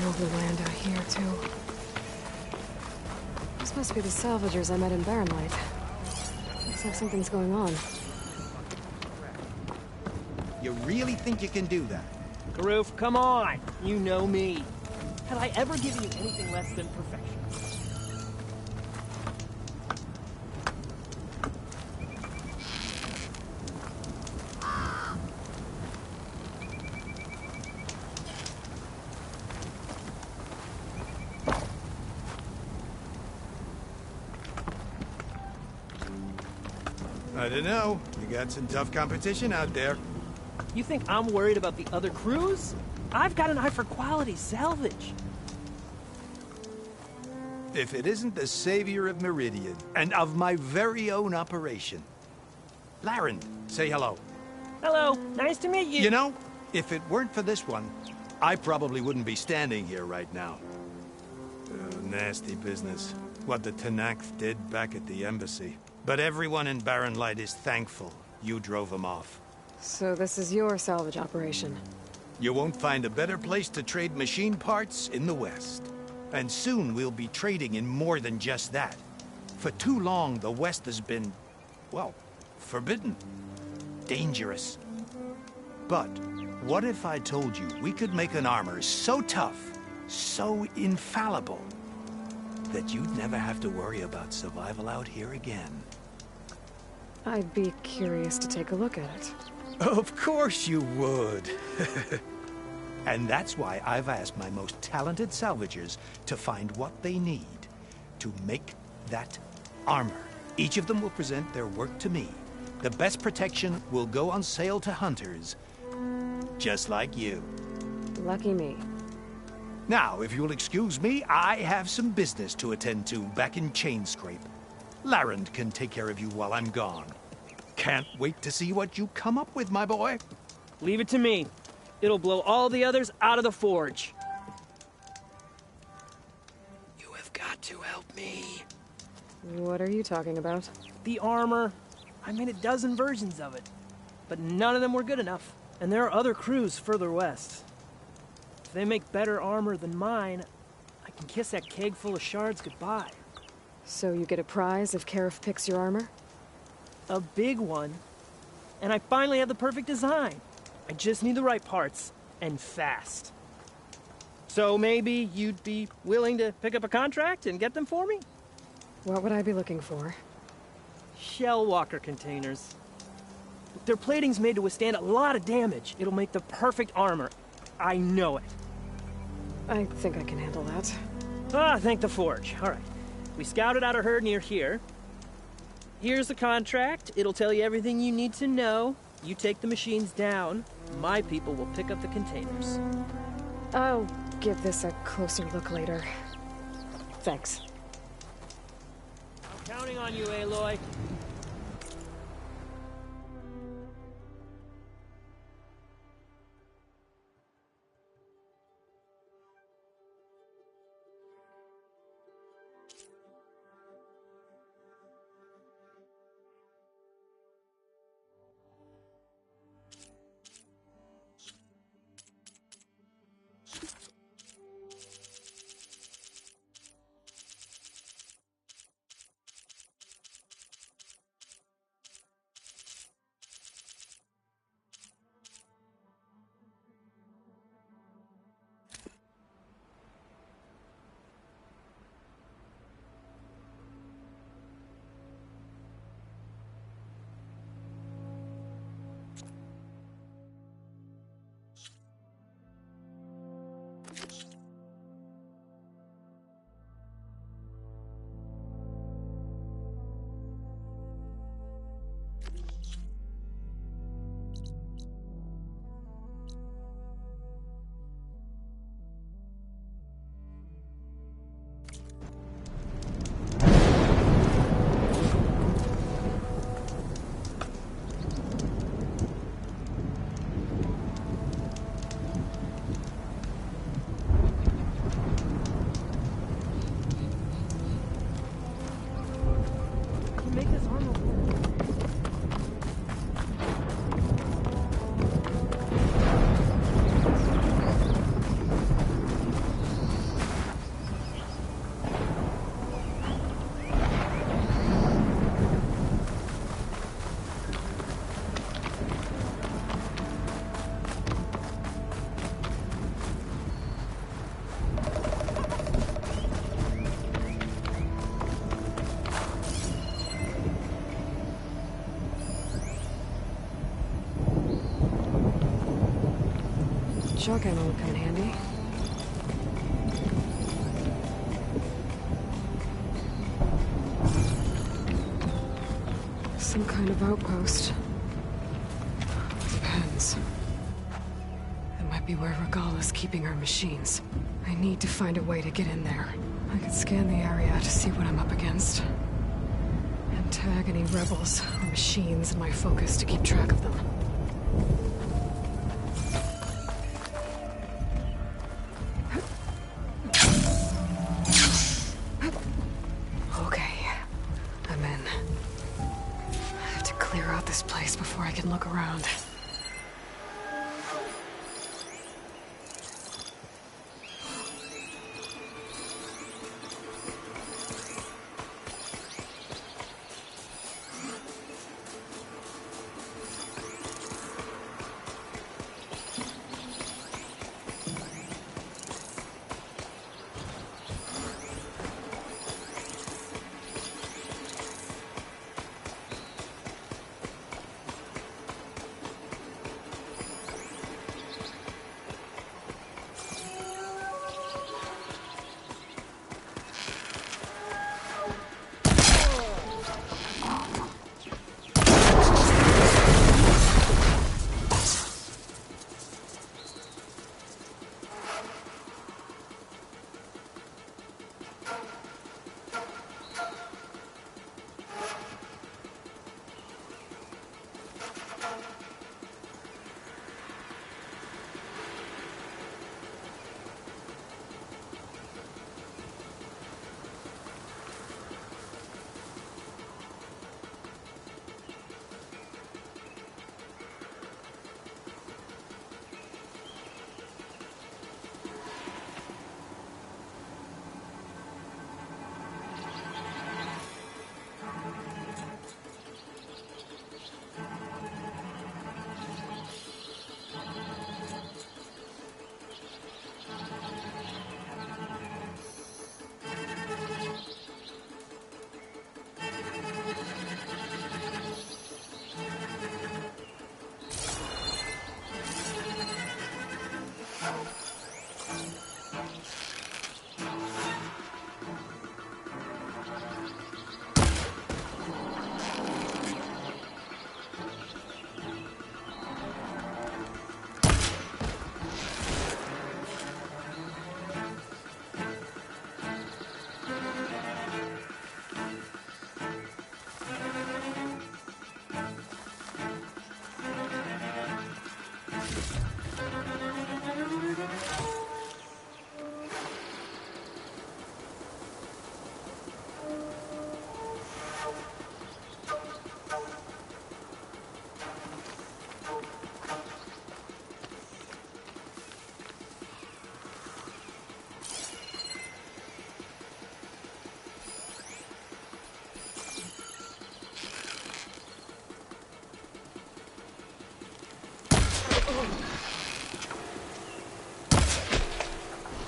lovely land out here, too. This must be the salvagers I met in Barren Light. Looks like something's going on. You really think you can do that? Karoof, come on! You know me. Have I ever given you anything less than perfection? I don't know. You got some tough competition out there. You think I'm worried about the other crews? I've got an eye for quality salvage. If it isn't the savior of Meridian, and of my very own operation. Laren, say hello. Hello, nice to meet you. You know, if it weren't for this one, I probably wouldn't be standing here right now. Nasty business. What the Tenakth did back at the embassy. But everyone in Barren Light is thankful you drove them off. So this is your salvage operation? You won't find a better place to trade machine parts in the West. And soon we'll be trading in more than just that. For too long, the West has been, well, forbidden. Dangerous. But what if I told you we could make an armor so tough, so infallible, that you'd never have to worry about survival out here again? I'd be curious to take a look at it. Of course you would. And that's why I've asked my most talented salvagers to find what they need to make that armor. Each of them will present their work to me. The best protection will go on sale to hunters, just like you. Lucky me. Now, if you'll excuse me, I have some business to attend to back in Chainscrape. Laren can take care of you while I'm gone. Can't wait to see what you come up with, my boy. Leave it to me. It'll blow all the others out of the forge. You have got to help me. What are you talking about? The armor. I made a dozen versions of it, but none of them were good enough. And there are other crews further west. If they make better armor than mine, I can kiss that keg full of shards goodbye. So you get a prize if Karif picks your armor? A big one. And I finally have the perfect design. I just need the right parts, and fast. So maybe you'd be willing to pick up a contract and get them for me? What would I be looking for? Shell walker containers. Their plating's made to withstand a lot of damage. It'll make the perfect armor. I know it. I think I can handle that. Ah, thank the forge. All right. We scouted out a herd near here. Here's the contract. It'll tell you everything you need to know. You take the machines down. My people will pick up the containers. I'll give this a closer look later. Thanks. I'm counting on you, Aloy. Shotgun will come in handy. Some kind of outpost. Depends. It might be where Regala's keeping her machines. I need to find a way to get in there. I could scan the area to see what I'm up against. And tag any rebels or machines in my focus to keep track of them. Okay. I'm in. I have to clear out this place before I can look around.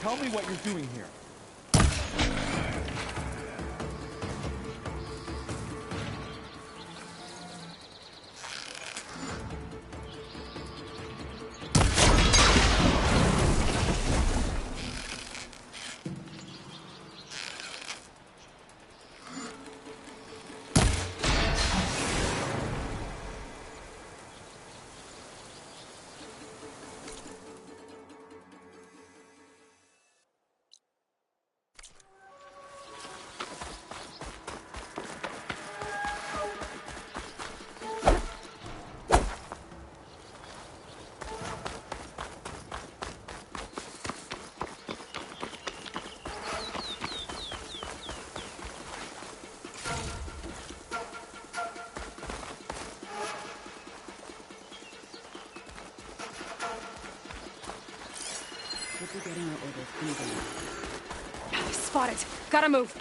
Tell me what you're doing here. Spotted. Gotta move.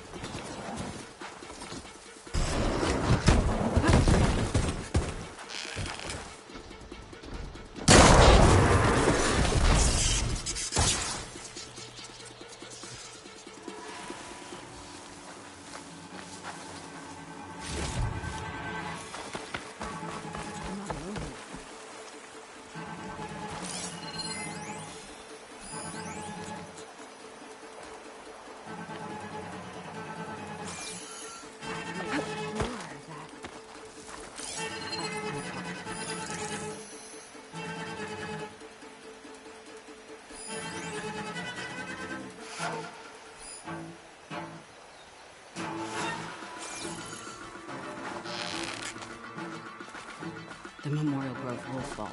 the Memorial Grove will fall.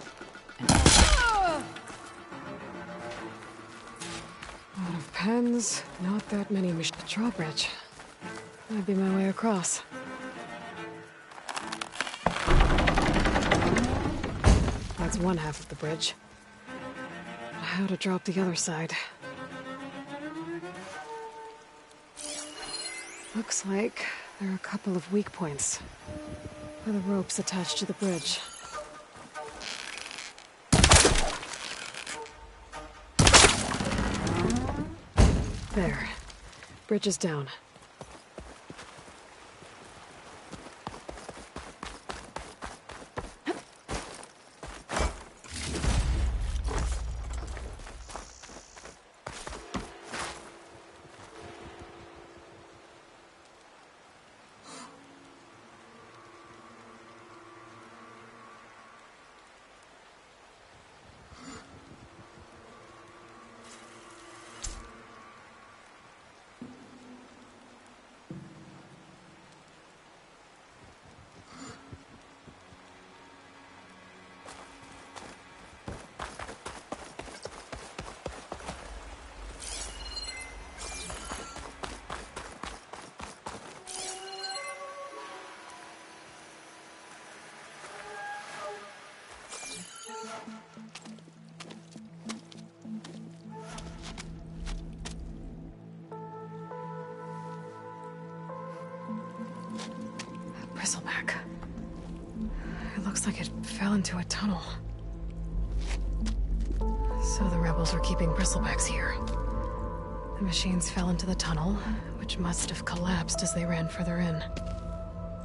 A lot of pens, not that many The drawbridge. Might be my way across. That's one half of the bridge. How to drop the other side. Looks like there are a couple of weak points where the rope's attached to the bridge. There. Bridge is down. Bristleback. It looks like it fell into a tunnel. So the rebels were keeping bristlebacks here. The machines fell into the tunnel, which must have collapsed as they ran further in.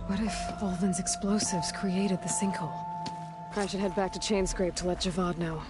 What if Ulvin's explosives created the sinkhole? I should head back to Chainscrape to let Javad know.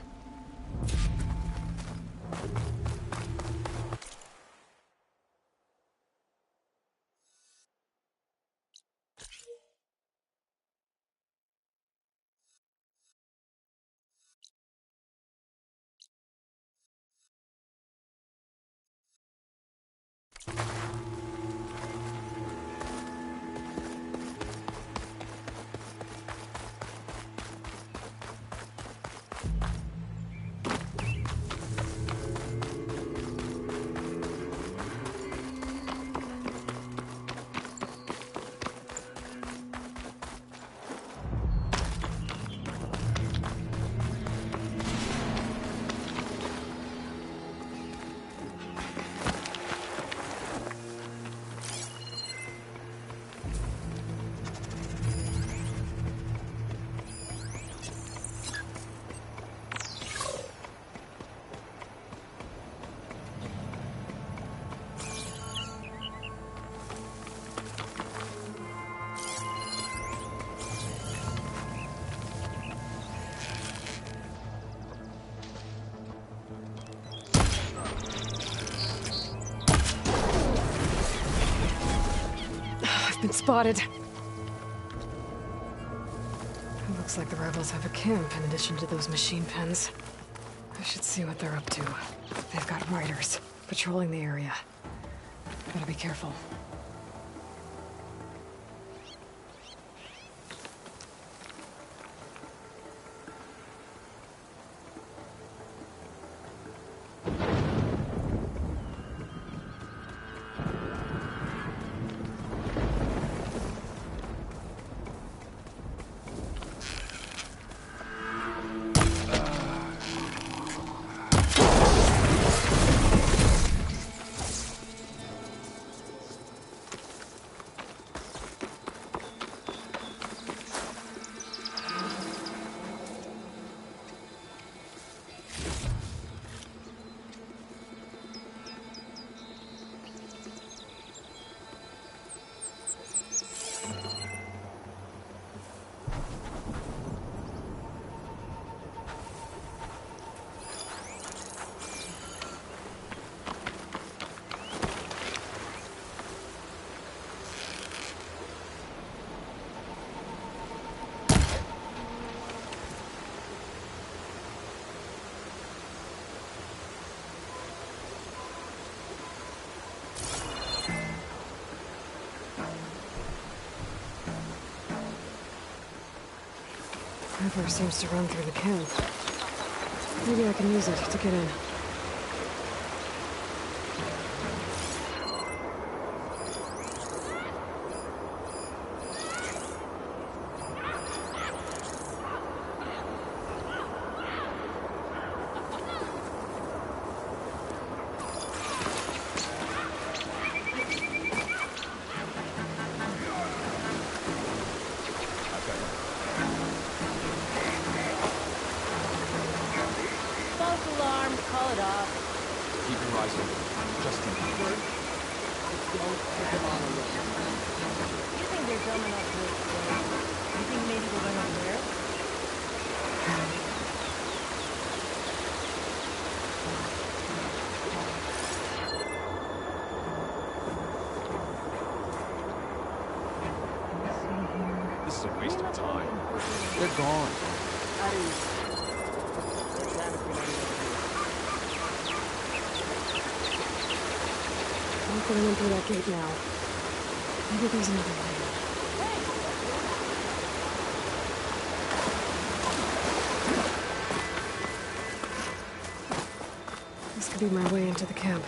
Been spotted. It looks like the rebels have a camp in addition to those machine pens. I should see what they're up to. They've got riders patrolling the area. Gotta be careful. river seems to run through the camp. Maybe I can use it to get in. This is a waste of time. They're gone. I'm going in through that gate now. Maybe there's another way. This could be my way into the camp.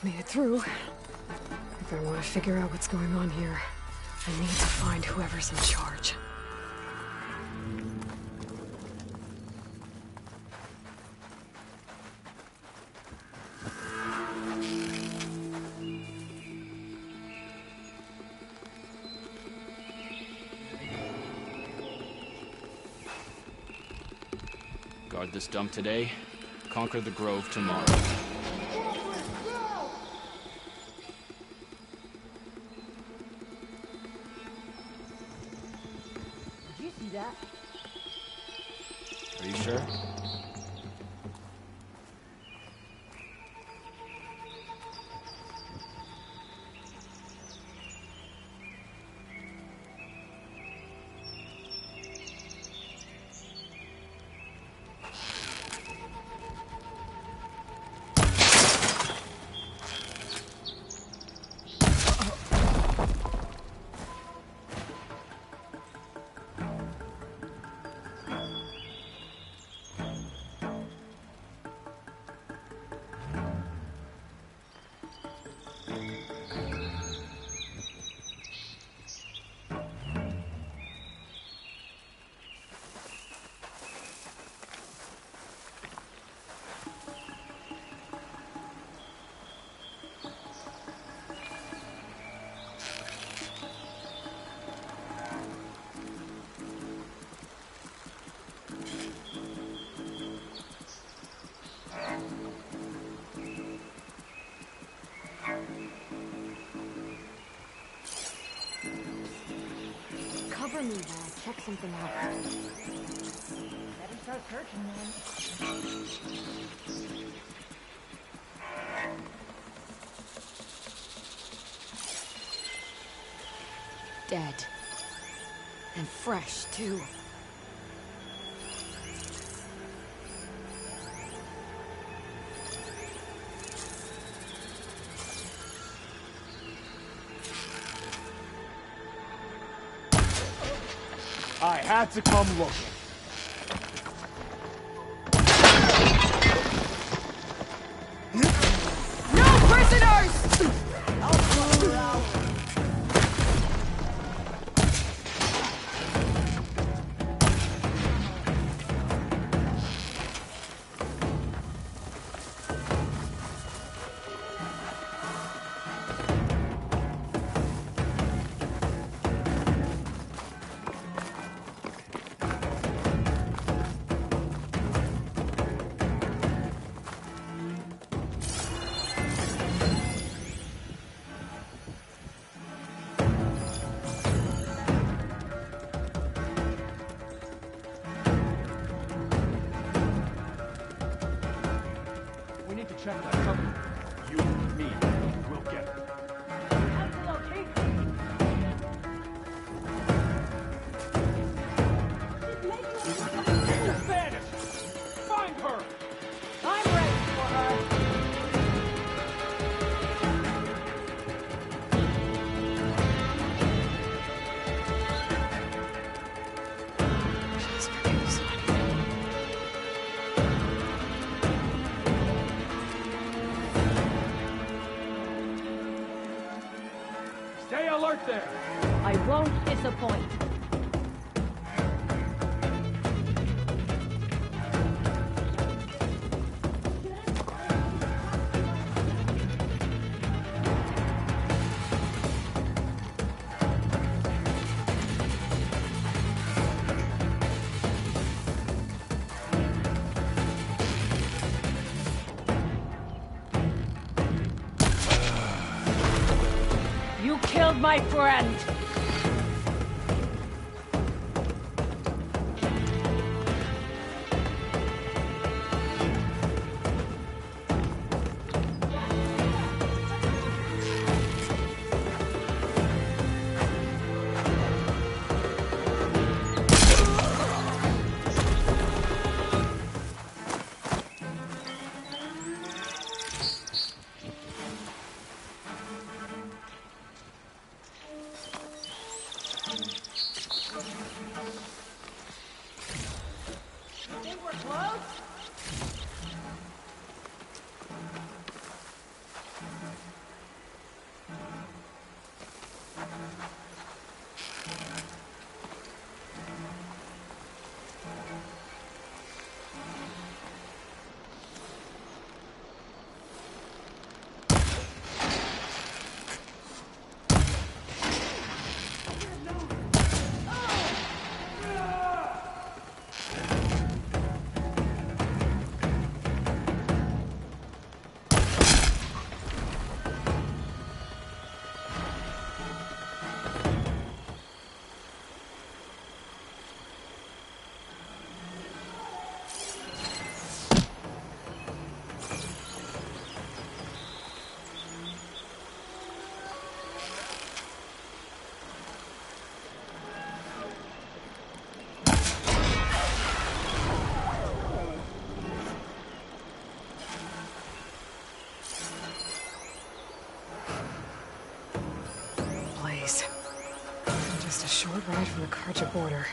Made it through. If I want to figure out what's going on here, I need to find whoever's in charge. Guard this dump today, conquer the grove tomorrow. Did you see that? Are you sure? Cover me while I check something out. Better start searching, man. Dead. And fresh, too. I had to come looking. No prisoners! Stay alert there! I won't disappoint. You killed my friend! Think we're close? Just a short ride from the Karja border.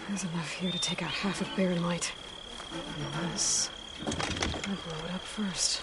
There's enough here to take out half of Barren Light. Unless I blow it up first.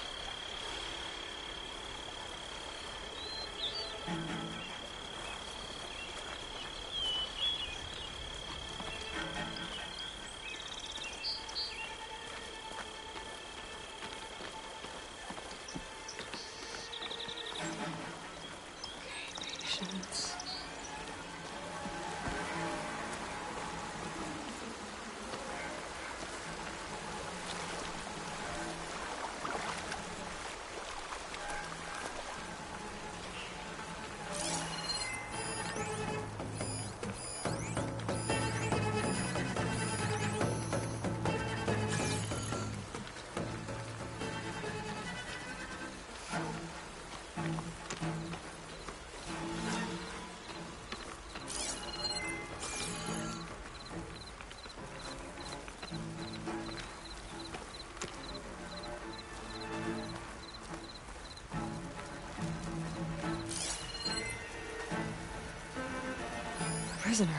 Prisoner.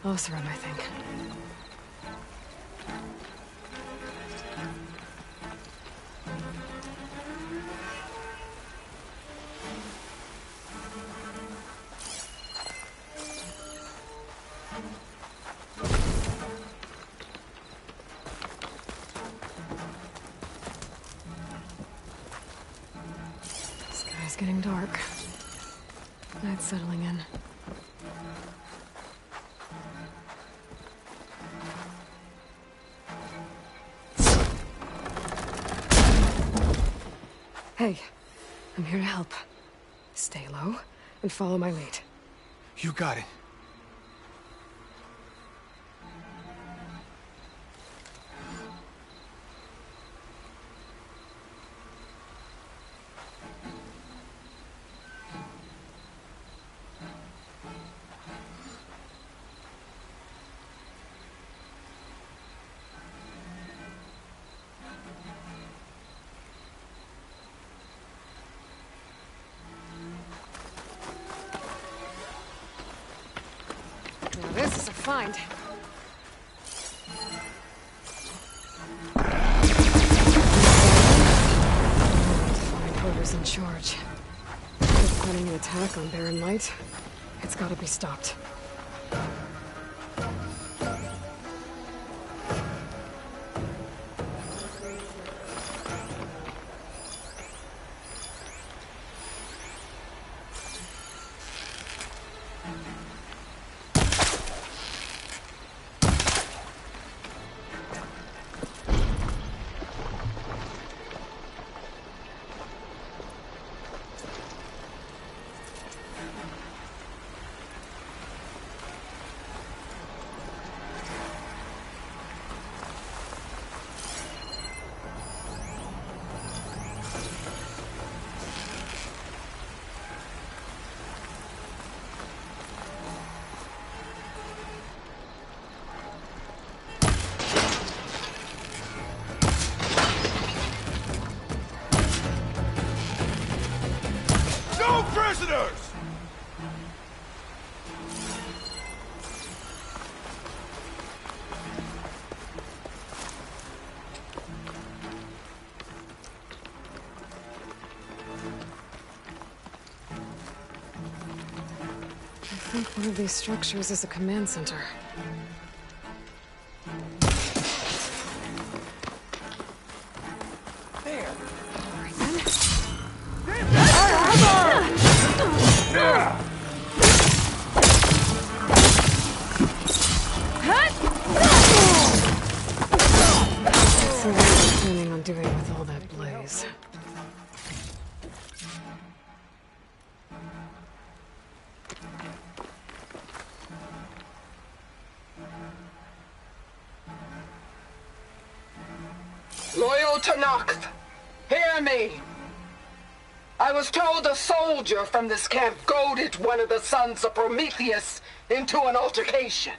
Oseram, I think. Sky's getting dark. Night's settling in. Hey, I'm here to help. Stay low and follow my lead. You got it. Now this is a find. Find whoever's in charge. Good planning an attack on Barren Light. It's gotta be stopped. Prisoners! I think one of these structures is a command center. So what are you planning on doing with all that blaze? Loyal Tanakh, hear me. I was told a soldier from this camp goaded one of the sons of Prometheus into an altercation.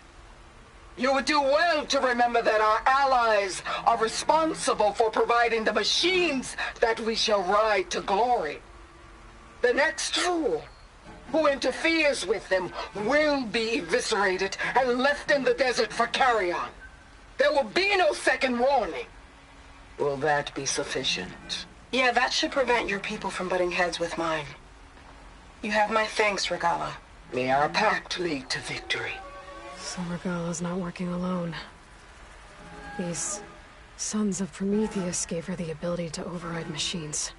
You would do well to remember that our allies are responsible for providing the machines that we shall ride to glory. The next fool who interferes with them will be eviscerated and left in the desert for carrion. There will be no second warning. Will that be sufficient? Yeah, that should prevent your people from butting heads with mine. You have my thanks, Regala. May our pact lead to victory. So Regala's not working alone. These sons of Prometheus gave her the ability to override machines.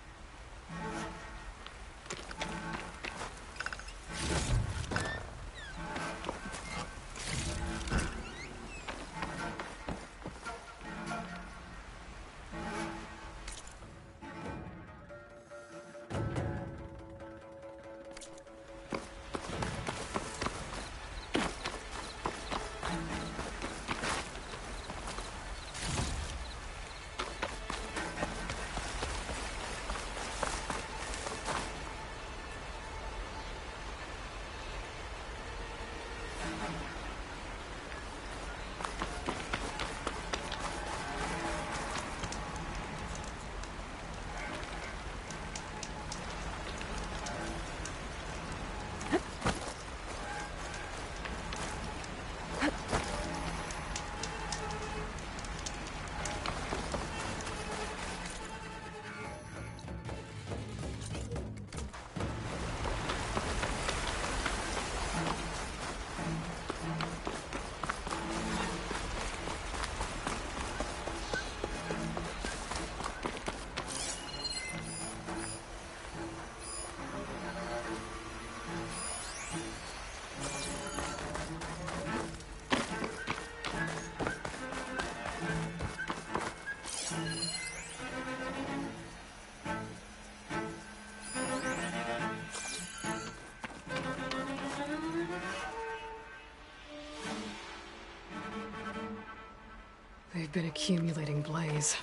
They've been accumulating blaze.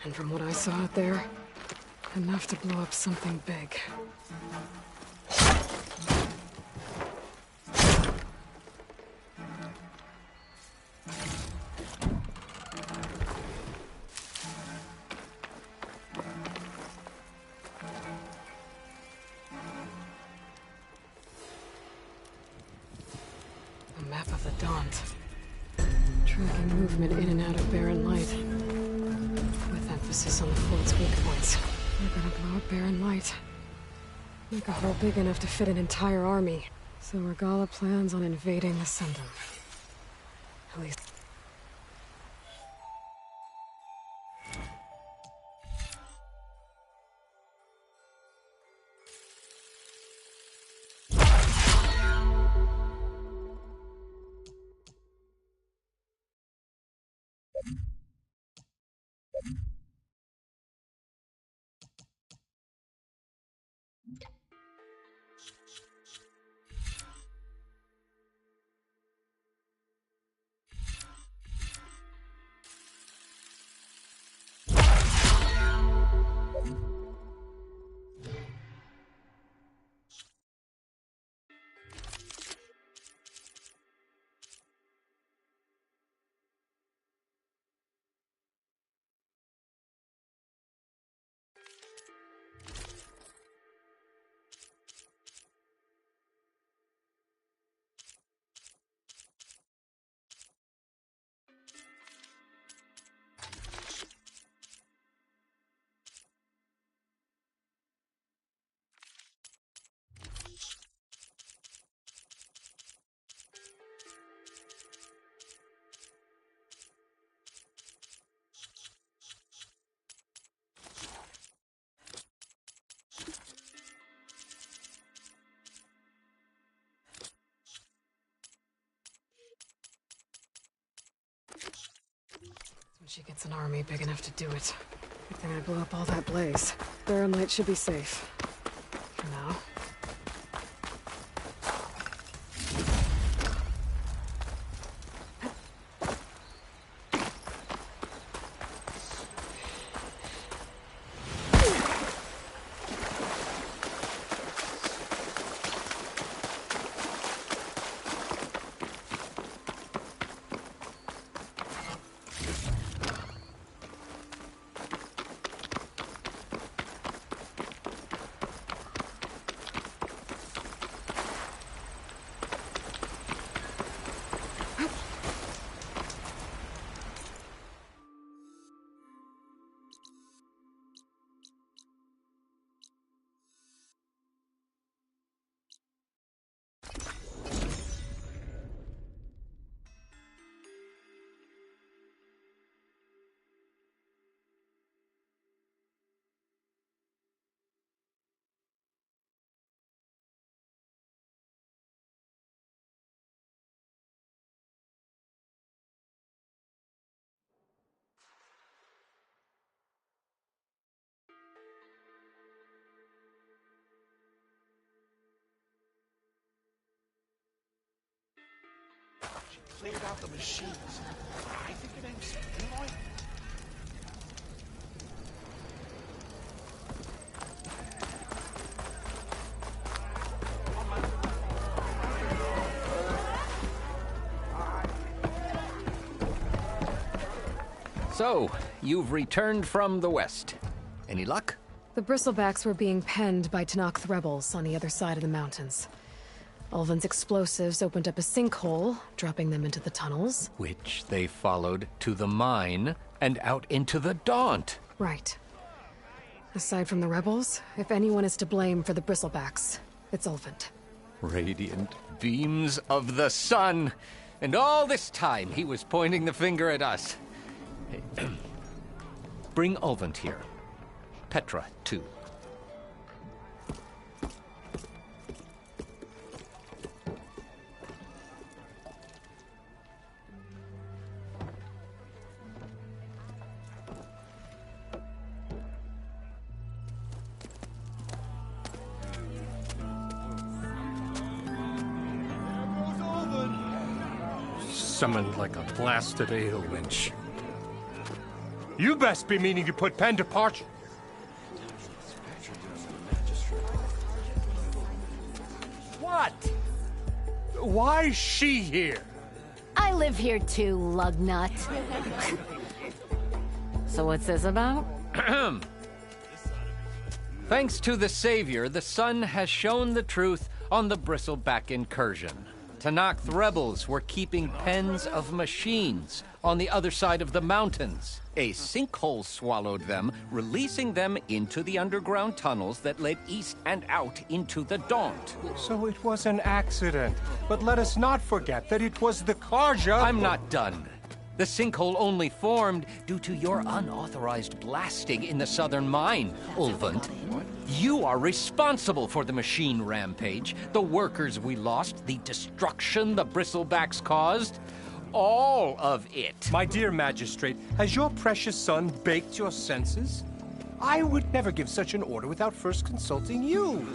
And from what I saw out there, enough to blow up something big. A map of the Daunt. Tracking movement in and out of Barren Light. With emphasis on the fort's weak points. We're gonna blow up Barren Light. Make a hole big enough to fit an entire army. So Regala plans on invading the Sundom. At least... When she gets an army big enough to do it. Good thing I blew up all that blaze. Barren Light should be safe. For now. Cleared out the machines. I think her name's Eloy. So, you've returned from the west. Any luck? The Bristlebacks were being penned by Tenakth rebels on the other side of the mountains. Ulvin's explosives opened up a sinkhole, dropping them into the tunnels. Which they followed to the mine and out into the Daunt. Right. Aside from the rebels, if anyone is to blame for the Bristlebacks, it's Ulvin. Radiant beams of the sun! And all this time he was pointing the finger at us. Bring Ulvin here. Petra, too. Summoned like a blasted ale winch. You best be meaning to put pen to parchment. What? Why's she here? I live here too, lugnut. So what's this about? Thanks to the Savior, the sun has shown the truth on the Bristleback incursion. Tanakh rebels were keeping pens of machines on the other side of the mountains. A sinkhole swallowed them, releasing them into the underground tunnels that led east and out into the Daunt. So it was an accident. But let us not forget that it was the Karja... I'm not done. The sinkhole only formed due to your unauthorized blasting in the southern mine, Ulvund. You are responsible for the machine rampage, the workers we lost, the destruction the bristlebacks caused. All of it. My dear magistrate, has your precious son baked your senses? I would never give such an order without first consulting you.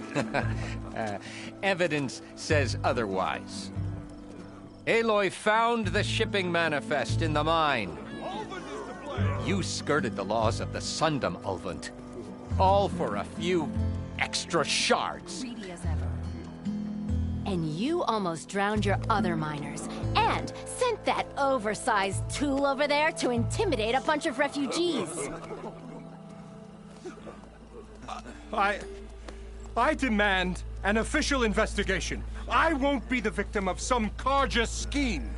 Evidence says otherwise. Aloy found the shipping manifest in the mine. You skirted the laws of the Sundom, Ulvund. All for a few extra shards. Greedy as ever. And you almost drowned your other miners. And sent that oversized tool over there to intimidate a bunch of refugees. I demand an official investigation. I won't be the victim of some Karja scheme.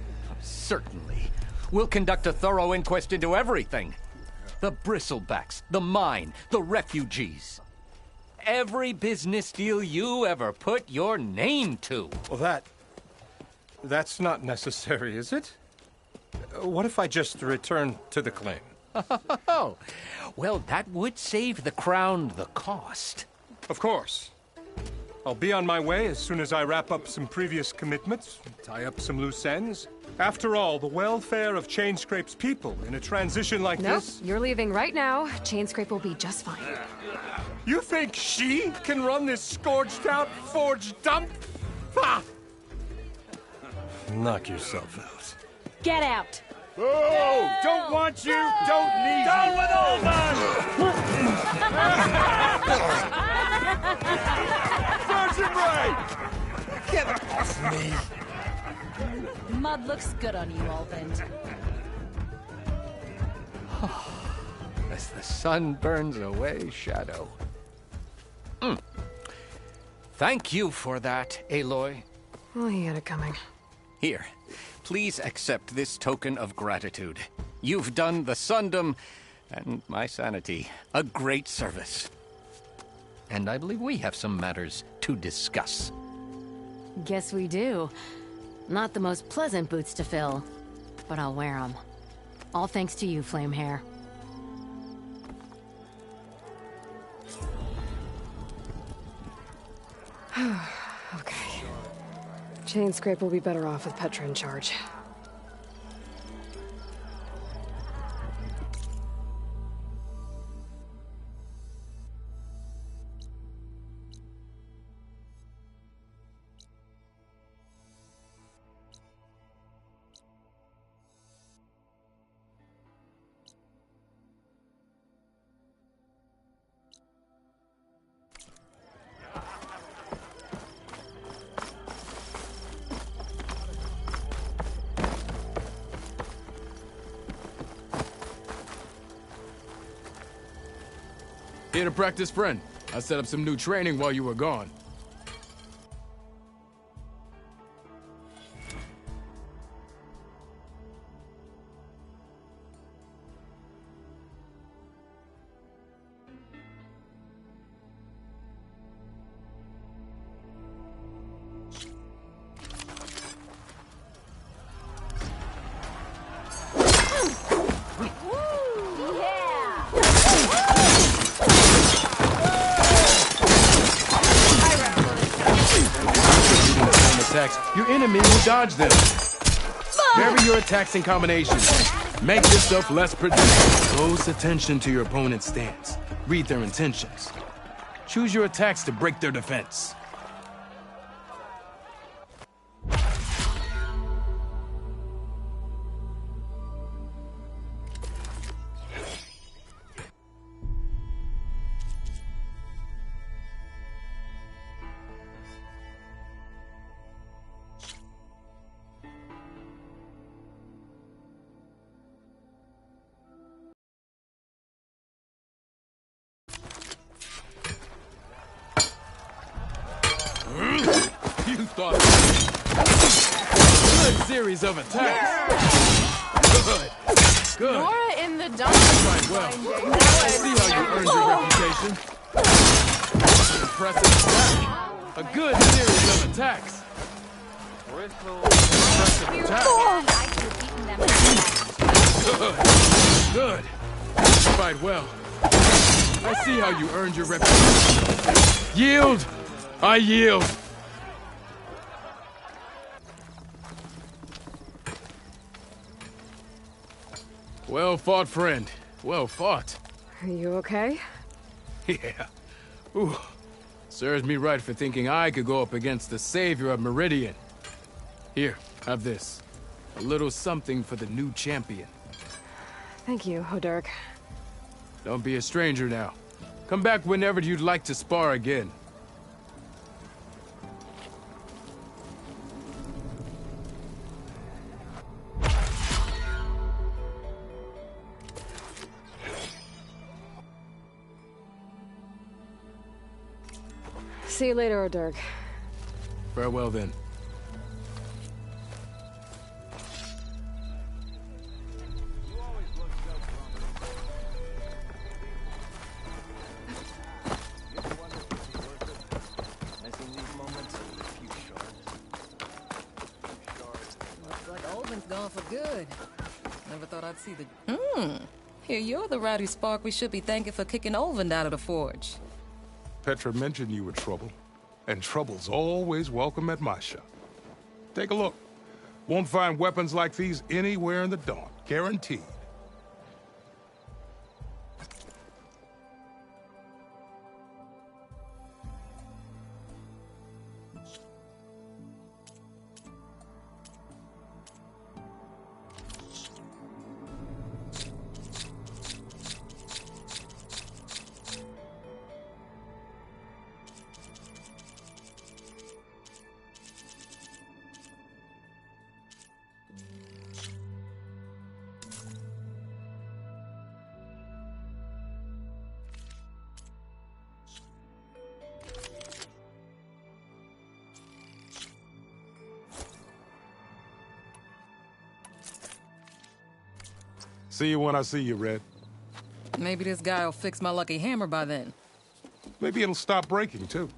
Certainly. We'll conduct a thorough inquest into everything. The bristlebacks, the mine, the refugees. Every business deal you ever put your name to. Well, that's not necessary, is it? What if I just return to the claim? Oh, well, that would save the Crown the cost. Of course. I'll be on my way as soon as I wrap up some previous commitments, tie up some loose ends. After all, the welfare of Chainscrape's people in a transition like this... Nope, you're leaving right now. Chainscrape will be just fine. You think she can run this scorched-out forged dump? Ha! Knock yourself out. Get out! Oh! Don't want you, don't need you! Down with all Sergeant Wright! Get off me! Mud looks good on you, Ulvund. As the sun burns away shadow. Thank you for that, Aloy. Well, he had it coming. Here, please accept this token of gratitude. You've done the Sundom and my sanity a great service. And I believe we have some matters to discuss. Guess we do. Not the most pleasant boots to fill, but I'll wear them. All thanks to you, Flamehair. Okay. Chainscrape will be better off with Petra in charge. Here to practice, friend. I set up some new training while you were gone. Your enemy will dodge them. Vary your attacks and combinations. Make yourself less predictable. Close attention to your opponent's stance. Read their intentions. Choose your attacks to break their defense. You thought... good series of attacks. Good. Good. Nora in the dump. Right, well. I see how you earned your reputation. Impressive attack. A good series of attacks. Impressive attack. Good. Good. Fight well. I see how you earned your reputation. Yield! I yield! Well fought, friend. Well fought. Are you okay? Yeah. Ooh. Serves me right for thinking I could go up against the savior of Meridian. Here, have this. A little something for the new champion. Thank you, Hodurk. Don't be a stranger now. Come back whenever you'd like to spar again. See you later, Hodurk. Farewell then. Looks like Olvin's gone for good. Never thought I'd see the... Here, you're the rowdy spark we should be thanking for kicking Olvin out of the forge. Petra mentioned you were trouble, and trouble's always welcome at my shop. Take a look. Won't find weapons like these anywhere in the Dawn, guaranteed. See you when I see you, Red. Maybe this guy'll fix my lucky hammer by then. Maybe it'll stop breaking, too.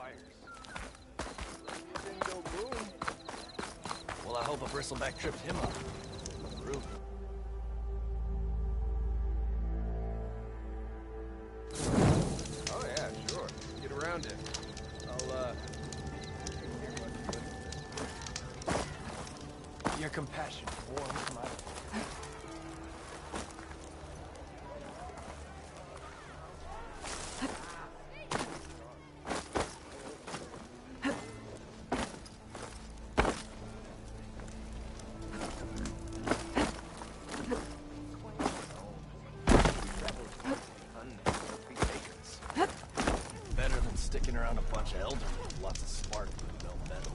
wires. Didn't go boom. Well, I hope a bristleback tripped him up. Rude. Oh yeah, sure. Get around it. Your compassion warms my... Better than sticking around a bunch of eldermen with lots of spark and no metal.